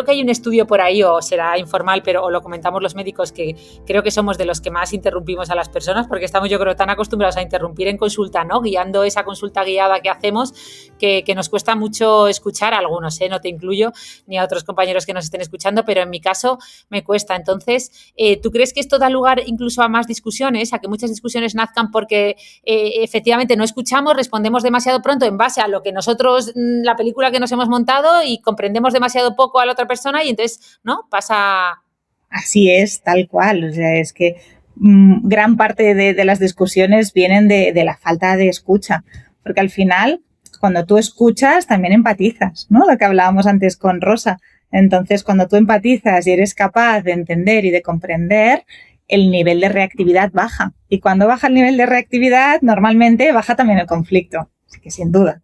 hay un estudio por ahí, o será informal, pero o lo comentamos los médicos, que creo que somos de los que más interrumpimos a las personas, porque estamos, yo creo, tan acostumbrados a interrumpir en consulta, ¿no? Guiando esa consulta guiada que hacemos, que nos cuesta mucho escuchar a algunos, no te incluyo, ni a otros compañeros que nos estén escuchando, pero en mi caso me cuesta. Entonces, ¿tú crees que esto da lugar incluso a más discusiones, a que muchas discusiones nazcan porque efectivamente no escuchamos, respondemos demasiado pronto en base a lo que nosotros, la película que nos hemos montado, y comprendemos demasiado poco a la otra persona, y entonces, ¿no? Pasa... Así es, tal cual. O sea, es que gran parte de las discusiones vienen de la falta de escucha, porque al final, cuando tú escuchas, también empatizas, ¿no? Lo que hablábamos antes con Rosa. Entonces, cuando tú empatizas y eres capaz de entender y de comprender, el nivel de reactividad baja. Y cuando baja el nivel de reactividad, normalmente baja también el conflicto. Así que sin duda.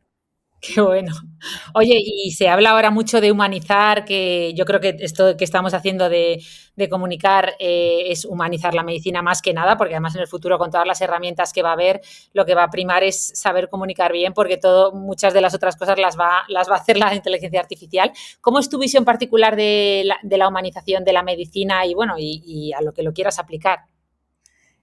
Qué bueno. Oye, y se habla ahora mucho de humanizar, que yo creo que esto que estamos haciendo de comunicar es humanizar la medicina más que nada, porque además en el futuro, con todas las herramientas que va a haber, lo que va a primar es saber comunicar bien, porque muchas de las otras cosas las va a hacer la inteligencia artificial. ¿Cómo es tu visión particular de la humanización de la medicina y a lo que lo quieras aplicar?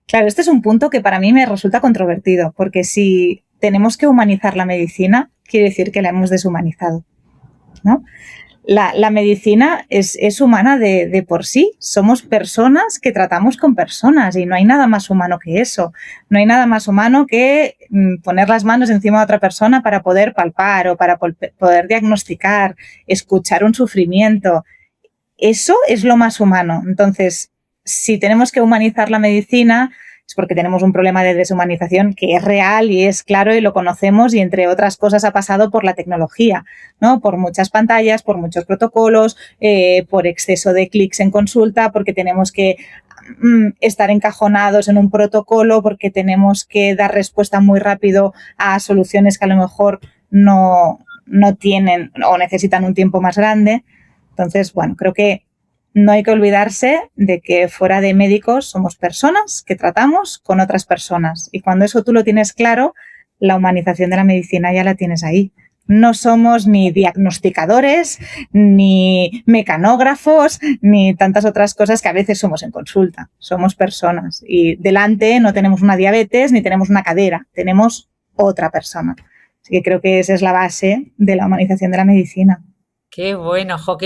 Claro, este es un punto que para mí me resulta controvertido, porque si tenemos que humanizar la medicina, quiere decir que la hemos deshumanizado, ¿no? La medicina es humana de por sí. Somos personas que tratamos con personas, y no hay nada más humano que eso. No hay nada más humano que poner las manos encima de otra persona para poder palpar o para poder diagnosticar, escuchar un sufrimiento. Eso es lo más humano. Entonces, si tenemos que humanizar la medicina, es porque tenemos un problema de deshumanización que es real y es claro y lo conocemos y entre otras cosas ha pasado por la tecnología, ¿no? Por muchas pantallas, por muchos protocolos, por exceso de clics en consulta, porque tenemos que estar encajonados en un protocolo, porque tenemos que dar respuesta muy rápido a soluciones que a lo mejor no tienen o necesitan un tiempo más grande. Entonces, bueno, creo que no hay que olvidarse de que fuera de médicos somos personas que tratamos con otras personas. Y cuando eso tú lo tienes claro, la humanización de la medicina ya la tienes ahí. No somos ni diagnosticadores, ni mecanógrafos, ni tantas otras cosas que a veces somos en consulta. Somos personas. Y delante no tenemos una diabetes ni tenemos una cadera, tenemos otra persona. Así que creo que esa es la base de la humanización de la medicina. Qué bueno, jo,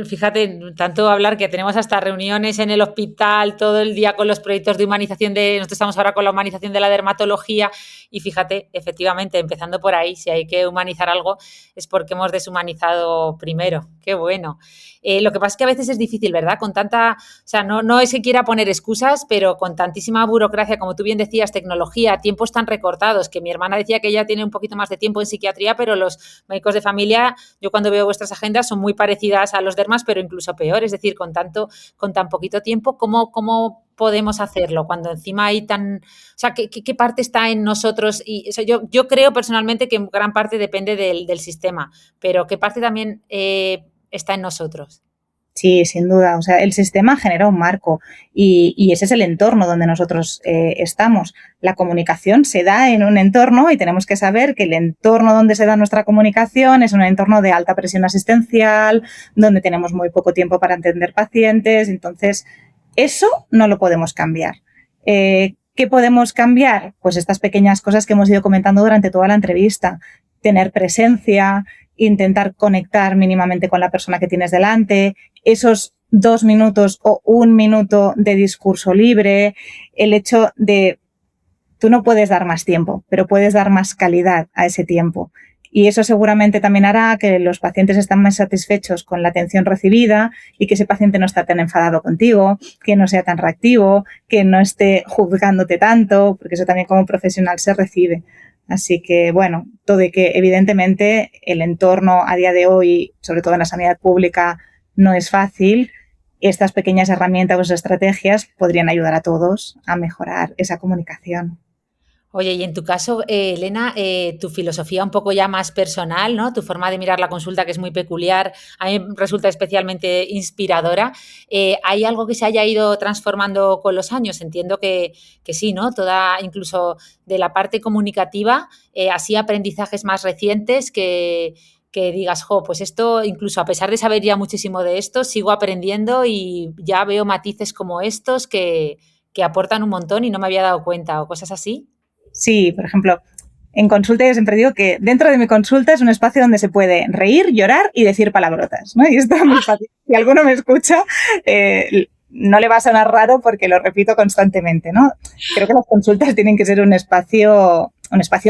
fíjate, tanto hablar que tenemos hasta reuniones en el hospital todo el día con los proyectos de humanización nosotros estamos ahora con la humanización de la dermatología y fíjate, efectivamente, empezando por ahí, si hay que humanizar algo es porque hemos deshumanizado primero. Qué bueno. Lo que pasa es que a veces es difícil, ¿verdad? Con tanta, o sea, no es que quiera poner excusas, pero con tantísima burocracia, como tú bien decías, tecnología, tiempos tan recortados, que mi hermana decía que ella tiene un poquito más de tiempo en psiquiatría, pero los médicos de familia, yo cuando veo vuestras agendas son muy parecidas a los dermas, pero incluso peor, es decir, con tan poquito tiempo, ¿cómo podemos hacerlo cuando encima hay o sea, ¿qué parte está en nosotros? Y eso yo creo personalmente que en gran parte depende del sistema, pero ¿qué parte también está en nosotros? Sí, sin duda. O sea, el sistema genera un marco y ese es el entorno donde nosotros estamos. La comunicación se da en un entorno y tenemos que saber que el entorno donde se da nuestra comunicación es un entorno de alta presión asistencial, donde tenemos muy poco tiempo para atender pacientes. Entonces, eso no lo podemos cambiar. ¿Qué podemos cambiar? Pues estas pequeñas cosas que hemos ido comentando durante toda la entrevista. Tener presencia, intentar conectar mínimamente con la persona que tienes delante, esos 2 minutos o 1 minuto de discurso libre, el hecho de tú no puedes dar más tiempo, pero puedes dar más calidad a ese tiempo. Y eso seguramente también hará que los pacientes estén más satisfechos con la atención recibida y que ese paciente no esté tan enfadado contigo, que no sea tan reactivo, que no esté juzgándote tanto, porque eso también como profesional se recibe. Así que, bueno, todo y que evidentemente el entorno a día de hoy, sobre todo en la sanidad pública, no es fácil, estas pequeñas herramientas o estrategias podrían ayudar a todos a mejorar esa comunicación. Oye, y en tu caso, Elena, tu filosofía un poco ya más personal, ¿no? Tu forma de mirar la consulta, que es muy peculiar, a mí me resulta especialmente inspiradora. ¿Hay algo que se haya ido transformando con los años? Entiendo que sí, ¿no? Toda, incluso de la parte comunicativa, así aprendizajes más recientes que digas, jo, pues esto, incluso a pesar de saber ya muchísimo de esto, sigo aprendiendo y ya veo matices como estos que aportan un montón y no me había dado cuenta o cosas así. Sí, por ejemplo, en consulta yo siempre digo que dentro de mi consulta es un espacio donde se puede reír, llorar y decir palabrotas, ¿no? Y esto es muy fácil. Si alguno me escucha, no le va a sonar raro porque lo repito constantemente, ¿no? Creo que las consultas tienen que ser un espacio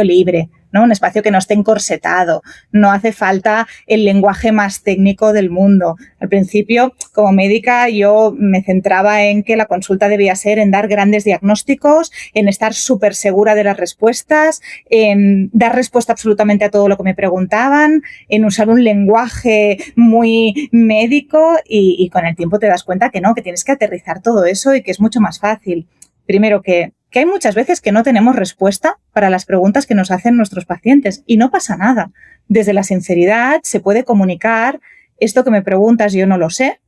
libre, ¿no? Un espacio que no esté encorsetado. No hace falta el lenguaje más técnico del mundo. Al principio, como médica, yo me centraba en que la consulta debía ser en dar grandes diagnósticos, en estar súper segura de las respuestas, en dar respuesta absolutamente a todo lo que me preguntaban, en usar un lenguaje muy médico y con el tiempo te das cuenta que no, que tienes que aterrizar todo eso y que es mucho más fácil. Primero que hay muchas veces que no tenemos respuesta para las preguntas que nos hacen nuestros pacientes y no pasa nada. Desde la sinceridad se puede comunicar, esto que me preguntas yo no lo sé,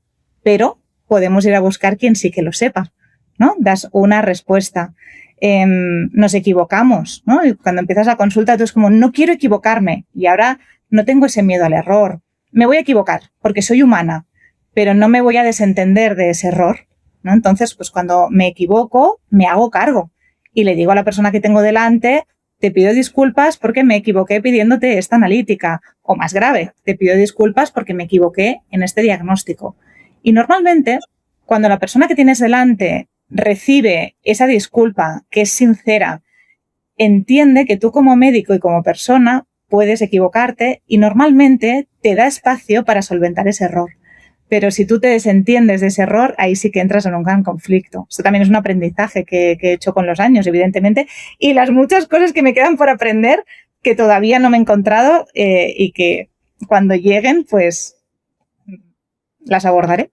pero podemos ir a buscar quien sí que lo sepa, ¿no? Das una respuesta. Nos equivocamos, ¿no? Y cuando empiezas la consulta tú es como, no quiero equivocarme y ahora no tengo ese miedo al error. Me voy a equivocar porque soy humana, pero no me voy a desentender de ese error, ¿no? Entonces, pues cuando me equivoco, me hago cargo y le digo a la persona que tengo delante, te pido disculpas porque me equivoqué pidiéndote esta analítica, o más grave, te pido disculpas porque me equivoqué en este diagnóstico. Y normalmente, cuando la persona que tienes delante recibe esa disculpa, que es sincera, entiende que tú como médico y como persona puedes equivocarte y normalmente te da espacio para solventar ese error. Pero si tú te desentiendes de ese error, ahí sí que entras en un gran conflicto. Esto también es un aprendizaje que he hecho con los años, evidentemente, y las muchas cosas que me quedan por aprender que todavía no me he encontrado y que cuando lleguen, pues las abordaré.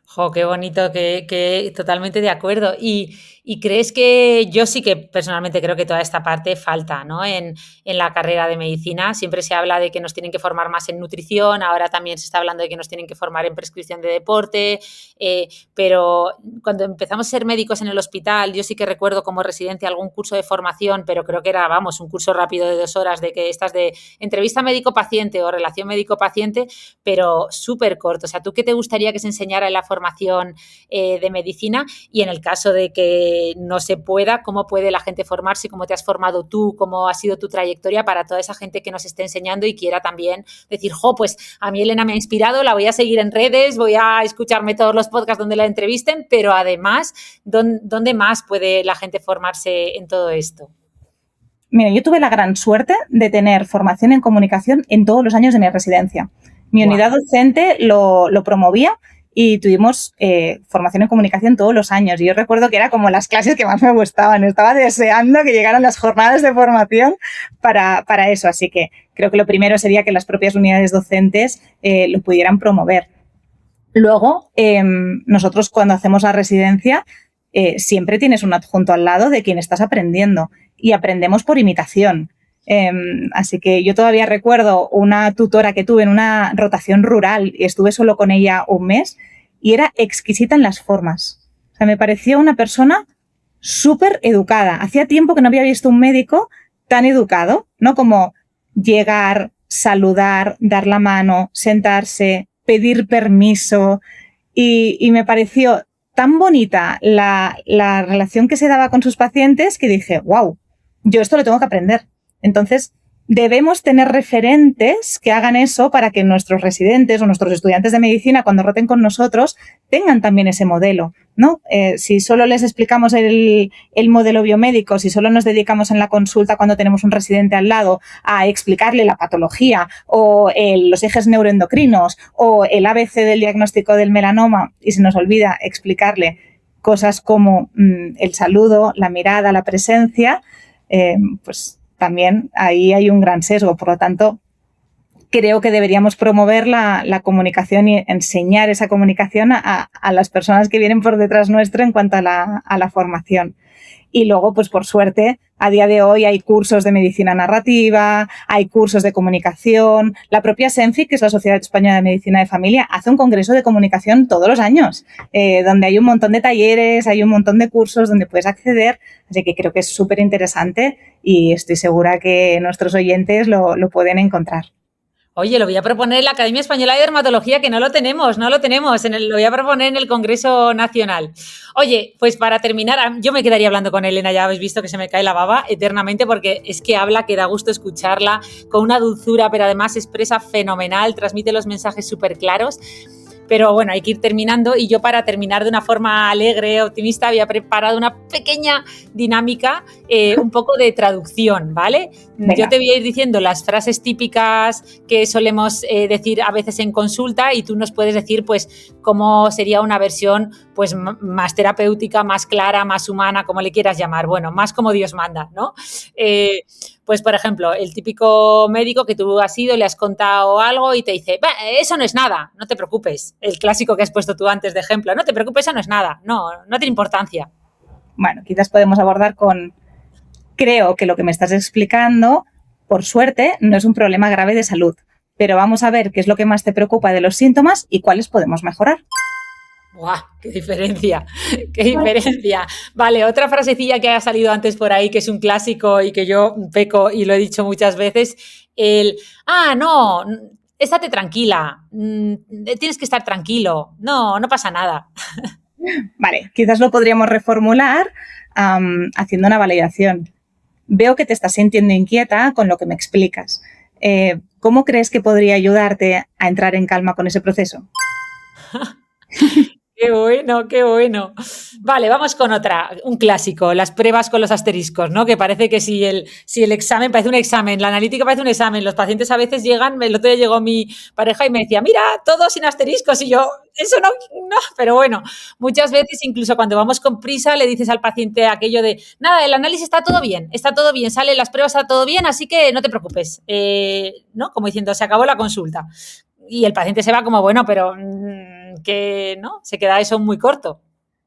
Jo, qué bonito, que totalmente de acuerdo. Y crees que yo sí que personalmente creo que toda esta parte falta, ¿no? En la carrera de medicina. Siempre se habla de que nos tienen que formar más en nutrición, ahora también se está hablando de que nos tienen que formar en prescripción de deporte, pero cuando empezamos a ser médicos en el hospital, yo sí que recuerdo como residente algún curso de formación, pero creo que era, vamos, un curso rápido de 2 horas de que estás de entrevista médico-paciente o relación médico-paciente, pero súper corto. O sea, ¿tú qué te gustaría que se enseñara en la formación de medicina? Y en el caso de que no se pueda, ¿cómo puede la gente formarse? ¿Cómo te has formado tú? ¿Cómo ha sido tu trayectoria para toda esa gente que nos esté enseñando y quiera también decir, jo, pues a mí Elena me ha inspirado, la voy a seguir en redes, voy a escucharme todos los podcasts donde la entrevisten, pero además, ¿dónde más puede la gente formarse en todo esto? Mira, yo tuve la gran suerte de tener formación en comunicación en todos los años de mi residencia. Mi unidad docente lo promovía y tuvimos formación en comunicación todos los años. Y yo recuerdo que era como las clases que más me gustaban. Estaba deseando que llegaran las jornadas de formación para eso. Así que creo que lo primero sería que las propias unidades docentes lo pudieran promover. Luego, nosotros cuando hacemos la residencia, siempre tienes un adjunto al lado de quien estás aprendiendo y aprendemos por imitación. Así que yo todavía recuerdo una tutora que tuve en una rotación rural y estuve solo con ella un mes y era exquisita en las formas. O sea, me pareció una persona súper educada. Hacía tiempo que no había visto un médico tan educado, ¿no? Como llegar, saludar, dar la mano, sentarse, pedir permiso y me pareció tan bonita la relación que se daba con sus pacientes que dije, wow, yo esto lo tengo que aprender. Entonces, debemos tener referentes que hagan eso para que nuestros residentes o nuestros estudiantes de medicina, cuando roten con nosotros, tengan también ese modelo, ¿no? Si solo les explicamos el modelo biomédico, si solo nos dedicamos en la consulta cuando tenemos un residente al lado a explicarle la patología o los ejes neuroendocrinos o el ABC del diagnóstico del melanoma y se nos olvida explicarle cosas como el saludo, la mirada, la presencia, pues también ahí hay un gran sesgo. Por lo tanto, creo que deberíamos promover la comunicación y enseñar esa comunicación a las personas que vienen por detrás nuestro en cuanto a la formación. Y luego, pues por suerte, a día de hoy hay cursos de medicina narrativa, hay cursos de comunicación. La propia SENFI, que es la Sociedad Española de Medicina de Familia, hace un congreso de comunicación todos los años, donde hay un montón de talleres, hay un montón de cursos donde puedes acceder. Así que creo que es súper interesante y estoy segura que nuestros oyentes lo pueden encontrar. Oye, lo voy a proponer en la Academia Española de Dermatología, que no lo tenemos, lo voy a proponer en el Congreso Nacional. Oye, pues para terminar, yo me quedaría hablando con Elena, ya habéis visto que se me cae la baba eternamente, porque es que habla, que da gusto escucharla, con una dulzura, pero además expresa fenomenal, transmite los mensajes súper claros. Pero bueno, hay que ir terminando y yo para terminar de una forma alegre, optimista, había preparado una pequeña dinámica, un poco de traducción, ¿vale? Venga. Yo te voy a ir diciendo las frases típicas que solemos decir a veces en consulta y tú nos puedes decir pues cómo sería una versión pues más terapéutica, más clara, más humana, como le quieras llamar, bueno, más como Dios manda, ¿no? Pues, por ejemplo, el típico médico que tú has ido, le has contado algo y te dice, eso no es nada, no te preocupes. El clásico que has puesto tú antes de ejemplo, no te preocupes, eso no es nada, no tiene importancia. Bueno, quizás podemos abordar creo que lo que me estás explicando, por suerte, no es un problema grave de salud, pero vamos a ver qué es lo que más te preocupa de los síntomas y cuáles podemos mejorar. ¡Guau! ¡Qué diferencia! ¡Qué diferencia! Vale, otra frasecilla que ha salido antes por ahí, que es un clásico y que yo peco y lo he dicho muchas veces, no, estate tranquila, tienes que estar tranquilo, no pasa nada. Vale, quizás lo podríamos reformular haciendo una validación. Veo que te estás sintiendo inquieta con lo que me explicas. ¿Cómo crees que podría ayudarte a entrar en calma con ese proceso? Qué bueno, qué bueno. Vale, vamos con otra, un clásico, las pruebas con los asteriscos, ¿no? Que parece que si el examen parece un examen, la analítica parece un examen, los pacientes a veces llegan, el otro día llegó mi pareja y me decía, mira, todo sin asteriscos, y yo, eso no, pero bueno, muchas veces incluso cuando vamos con prisa le dices al paciente aquello de, nada, el análisis está todo bien, salen las pruebas, está todo bien, así que no te preocupes, ¿no? Como diciendo, se acabó la consulta. Y el paciente se va como, bueno, pero que no, se queda eso muy corto.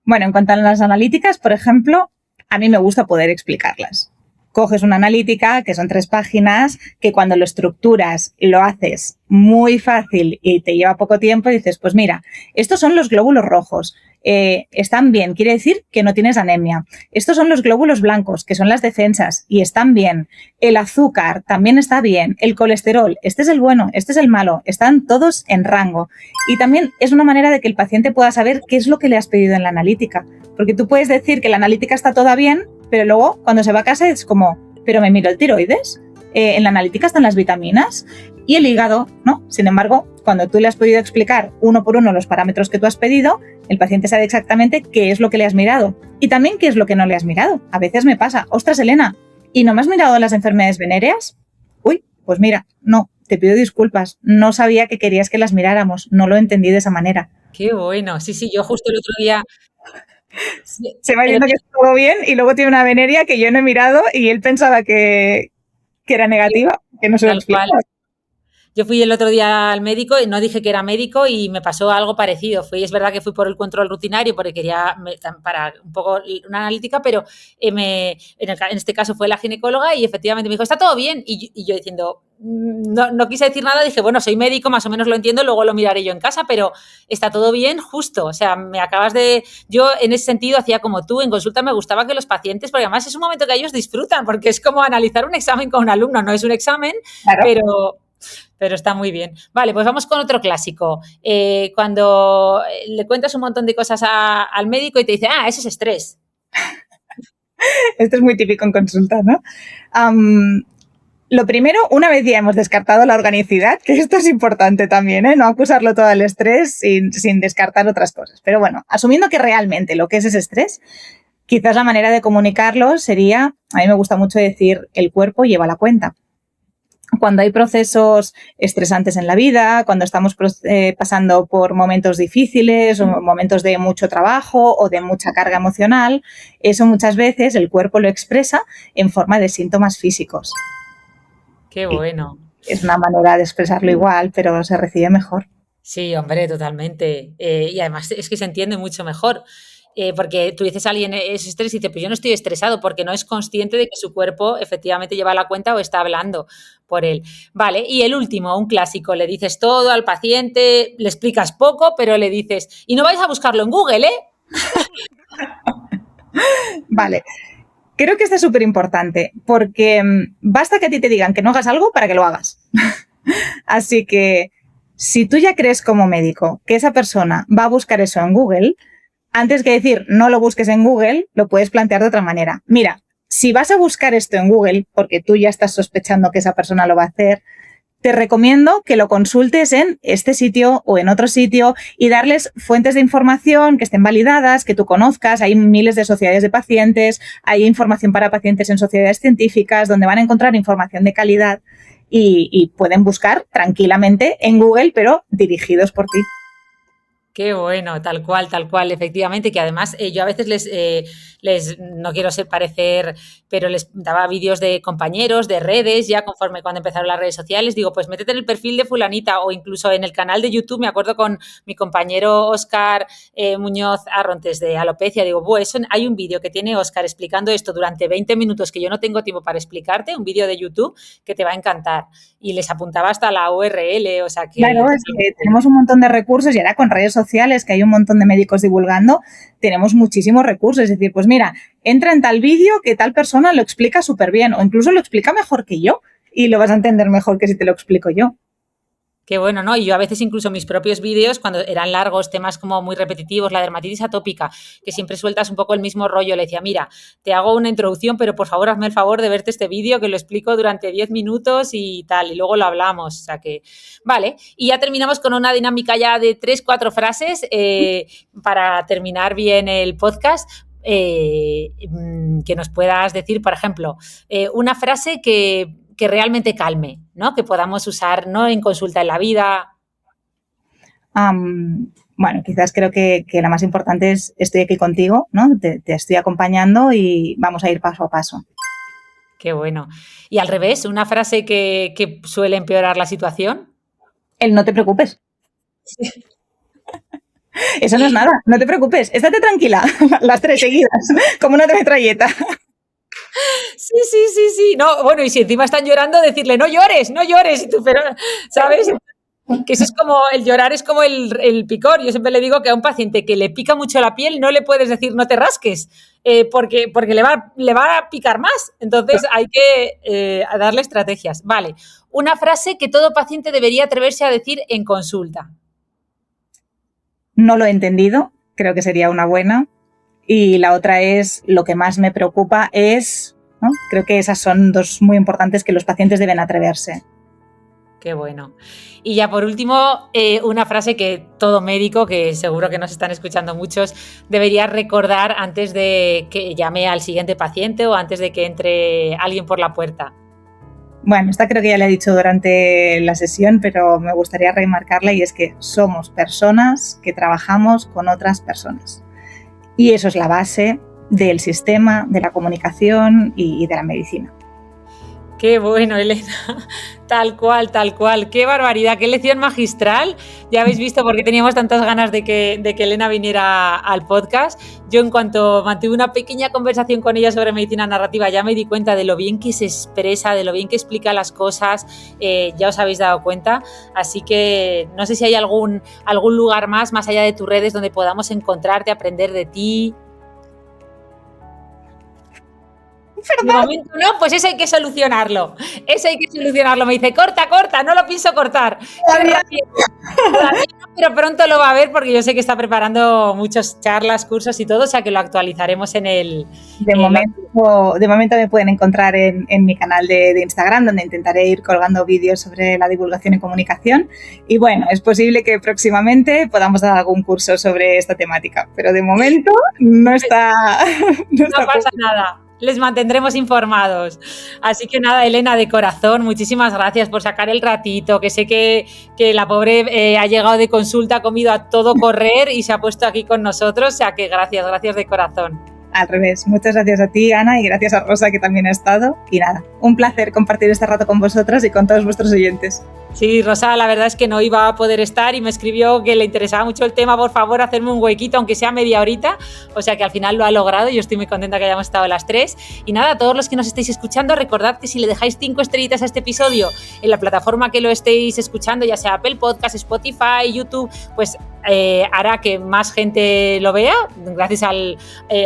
Bueno, en cuanto a las analíticas, por ejemplo, a mí me gusta poder explicarlas. Coges una analítica, que son 3 páginas, que cuando lo estructuras lo haces muy fácil y te lleva poco tiempo y dices, pues mira, estos son los glóbulos rojos, están bien, quiere decir que no tienes anemia. Estos son los glóbulos blancos, que son las defensas, y están bien. El azúcar también está bien. El colesterol, este es el bueno, este es el malo, están todos en rango. Y también es una manera de que el paciente pueda saber qué es lo que le has pedido en la analítica. Porque tú puedes decir que la analítica está toda bien, pero luego cuando se va a casa es como, pero me miro el tiroides, en la analítica están las vitaminas y el hígado, ¿no? Sin embargo, cuando tú le has podido explicar uno por uno los parámetros que tú has pedido, el paciente sabe exactamente qué es lo que le has mirado y también qué es lo que no le has mirado. A veces me pasa, ostras, Elena, ¿y no me has mirado las enfermedades venéreas? Uy, pues mira, no, te pido disculpas, no sabía que querías que las miráramos, no lo entendí de esa manera. Qué bueno, sí, yo justo el otro día... Se va diciendo que está todo bien y luego tiene una veneria que yo no he mirado y él pensaba que era negativa, que no se lo explica. Yo fui el otro día al médico y no dije que era médico y me pasó algo parecido. Es verdad que fui por el control rutinario porque quería para un poco una analítica, pero en este caso fue la ginecóloga y efectivamente me dijo, está todo bien. Y yo diciendo, no quise decir nada, dije, bueno, soy médico, más o menos lo entiendo, luego lo miraré yo en casa, pero está todo bien, justo. O sea, me acabas de... Yo en ese sentido hacía como tú, en consulta me gustaba que los pacientes, porque además es un momento que ellos disfrutan, porque es como analizar un examen con un alumno, no es un examen, claro. Pero está muy bien. Vale, pues vamos con otro clásico. Cuando le cuentas un montón de cosas al médico y te dice, eso es estrés. Esto es muy típico en consulta, ¿no? Lo primero, una vez ya hemos descartado la organicidad, que esto es importante también, ¿eh? No acusarlo todo al estrés sin descartar otras cosas. Pero bueno, asumiendo que realmente lo que es ese estrés, quizás la manera de comunicarlo sería, a mí me gusta mucho decir, el cuerpo lleva la cuenta. Cuando hay procesos estresantes en la vida, cuando estamos pasando por momentos difíciles o momentos de mucho trabajo o de mucha carga emocional, eso muchas veces el cuerpo lo expresa en forma de síntomas físicos. Qué bueno. Es una manera de expresarlo igual, pero se recibe mejor. Sí, hombre, totalmente. Y además es que se entiende mucho mejor. Porque tú dices a alguien es estrés y dice, pues yo no estoy estresado porque no es consciente de que su cuerpo efectivamente lleva la cuenta o está hablando por él. Vale, y el último, un clásico, le dices todo al paciente, le explicas poco, pero le dices, y no vais a buscarlo en Google, ¿eh? Vale, creo que esto es súper importante porque basta que a ti te digan que no hagas algo para que lo hagas. Así que si tú ya crees como médico que esa persona va a buscar eso en Google, antes que decir no lo busques en Google, lo puedes plantear de otra manera. Mira, si vas a buscar esto en Google, porque tú ya estás sospechando que esa persona lo va a hacer, te recomiendo que lo consultes en este sitio o en otro sitio y darles fuentes de información que estén validadas, que tú conozcas. Hay miles de sociedades de pacientes, hay información para pacientes en sociedades científicas donde van a encontrar información de calidad y pueden buscar tranquilamente en Google, pero dirigidos por ti. Qué bueno, tal cual, efectivamente, que además yo a veces les no quiero parecer, pero les daba vídeos de compañeros, de redes, ya conforme cuando empezaron las redes sociales, digo, pues métete en el perfil de fulanita o incluso en el canal de YouTube, me acuerdo con mi compañero Óscar Muñoz Arrontes de Alopecia, digo, hay un vídeo que tiene Óscar explicando esto durante 20 minutos que yo no tengo tiempo para explicarte, un vídeo de YouTube que te va a encantar. Y les apuntaba hasta la URL, o sea que... Claro, es que tenemos un montón de recursos y ahora con redes sociales, que hay un montón de médicos divulgando, tenemos muchísimos recursos. Es decir, pues mira, entra en tal vídeo que tal persona lo explica súper bien o incluso lo explica mejor que yo y lo vas a entender mejor que si te lo explico yo. Qué bueno, ¿no? Y yo a veces incluso mis propios vídeos, cuando eran largos, temas como muy repetitivos, la dermatitis atópica, que siempre sueltas un poco el mismo rollo, le decía, mira, te hago una introducción, pero por favor hazme el favor de verte este vídeo que lo explico durante 10 minutos y tal, y luego lo hablamos. O sea que, vale. Y ya terminamos con una dinámica ya de 3-4 frases para terminar bien el podcast. Que nos puedas decir, por ejemplo, una frase que realmente calme, ¿no? Que podamos usar, ¿no? En consulta en la vida. Bueno, quizás creo que la más importante es estoy aquí contigo, ¿no? Te estoy acompañando y vamos a ir paso a paso. Qué bueno. Y al revés, una frase que suele empeorar la situación. El no te preocupes. Sí. Eso no es nada, no te preocupes, estate tranquila, las 3 seguidas, como una metralleta. Sí. No, bueno, y si encima están llorando, decirle, no llores, y tú, pero, ¿sabes? Que eso es como, el llorar es como el picor. Yo siempre le digo que a un paciente que le pica mucho la piel no le puedes decir no te rasques, porque le va a picar más. Entonces hay que darle estrategias. Vale, una frase que todo paciente debería atreverse a decir en consulta. No lo he entendido, creo que sería una buena. Y la otra es, lo que más me preocupa es, ¿no? Creo que esas son 2 muy importantes que los pacientes deben atreverse. Qué bueno. Y ya por último, una frase que todo médico, que seguro que nos están escuchando muchos, debería recordar antes de que llame al siguiente paciente o antes de que entre alguien por la puerta. Bueno, esta creo que ya la he dicho durante la sesión, pero me gustaría remarcarla y es que somos personas que trabajamos con otras personas. Y eso es la base del sistema, de la comunicación y de la medicina. Qué bueno, Elena. Tal cual. Qué barbaridad, qué lección magistral. Ya habéis visto por qué teníamos tantas ganas de que Elena viniera al podcast. Yo, en cuanto mantuve una pequeña conversación con ella sobre medicina narrativa, ya me di cuenta de lo bien que se expresa, de lo bien que explica las cosas. Ya os habéis dado cuenta. Así que no sé si hay algún lugar más allá de tus redes donde podamos encontrarte, aprender de ti. De momento no, pues eso hay que solucionarlo. Me dice, corta, no lo pienso cortar. Todavía no, pero pronto lo va a ver porque yo sé que está preparando muchas charlas, cursos y todo, o sea que lo actualizaremos en el... De momento me pueden encontrar en mi canal de Instagram, donde intentaré ir colgando vídeos sobre la divulgación en comunicación. Y bueno, es posible que próximamente podamos dar algún curso sobre esta temática, pero de momento no está... No pasa nada. Les mantendremos informados. Así que nada, Elena, de corazón, muchísimas gracias por sacar el ratito, que sé que la pobre ha llegado de consulta, ha comido a todo correr y se ha puesto aquí con nosotros, o sea que gracias de corazón. Al revés, muchas gracias a ti, Ana, y gracias a Rosa, que también ha estado. Y nada, un placer compartir este rato con vosotras y con todos vuestros oyentes. Sí, Rosa, la verdad es que no iba a poder estar y me escribió que le interesaba mucho el tema, por favor, hacerme un huequito, aunque sea media horita, o sea que al final lo ha logrado y yo estoy muy contenta que hayamos estado las 3. Y nada, a todos los que nos estéis escuchando, recordad que si le dejáis 5 estrellitas a este episodio en la plataforma que lo estéis escuchando, ya sea Apple Podcast, Spotify, YouTube, pues hará que más gente lo vea, gracias al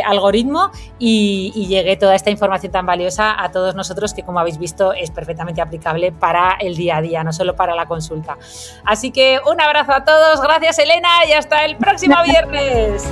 algoritmo, y llegue toda esta información tan valiosa a todos nosotros, que como habéis visto es perfectamente aplicable para el día a día, no solo para la consulta. Así que un abrazo a todos, gracias Elena y hasta el próximo viernes.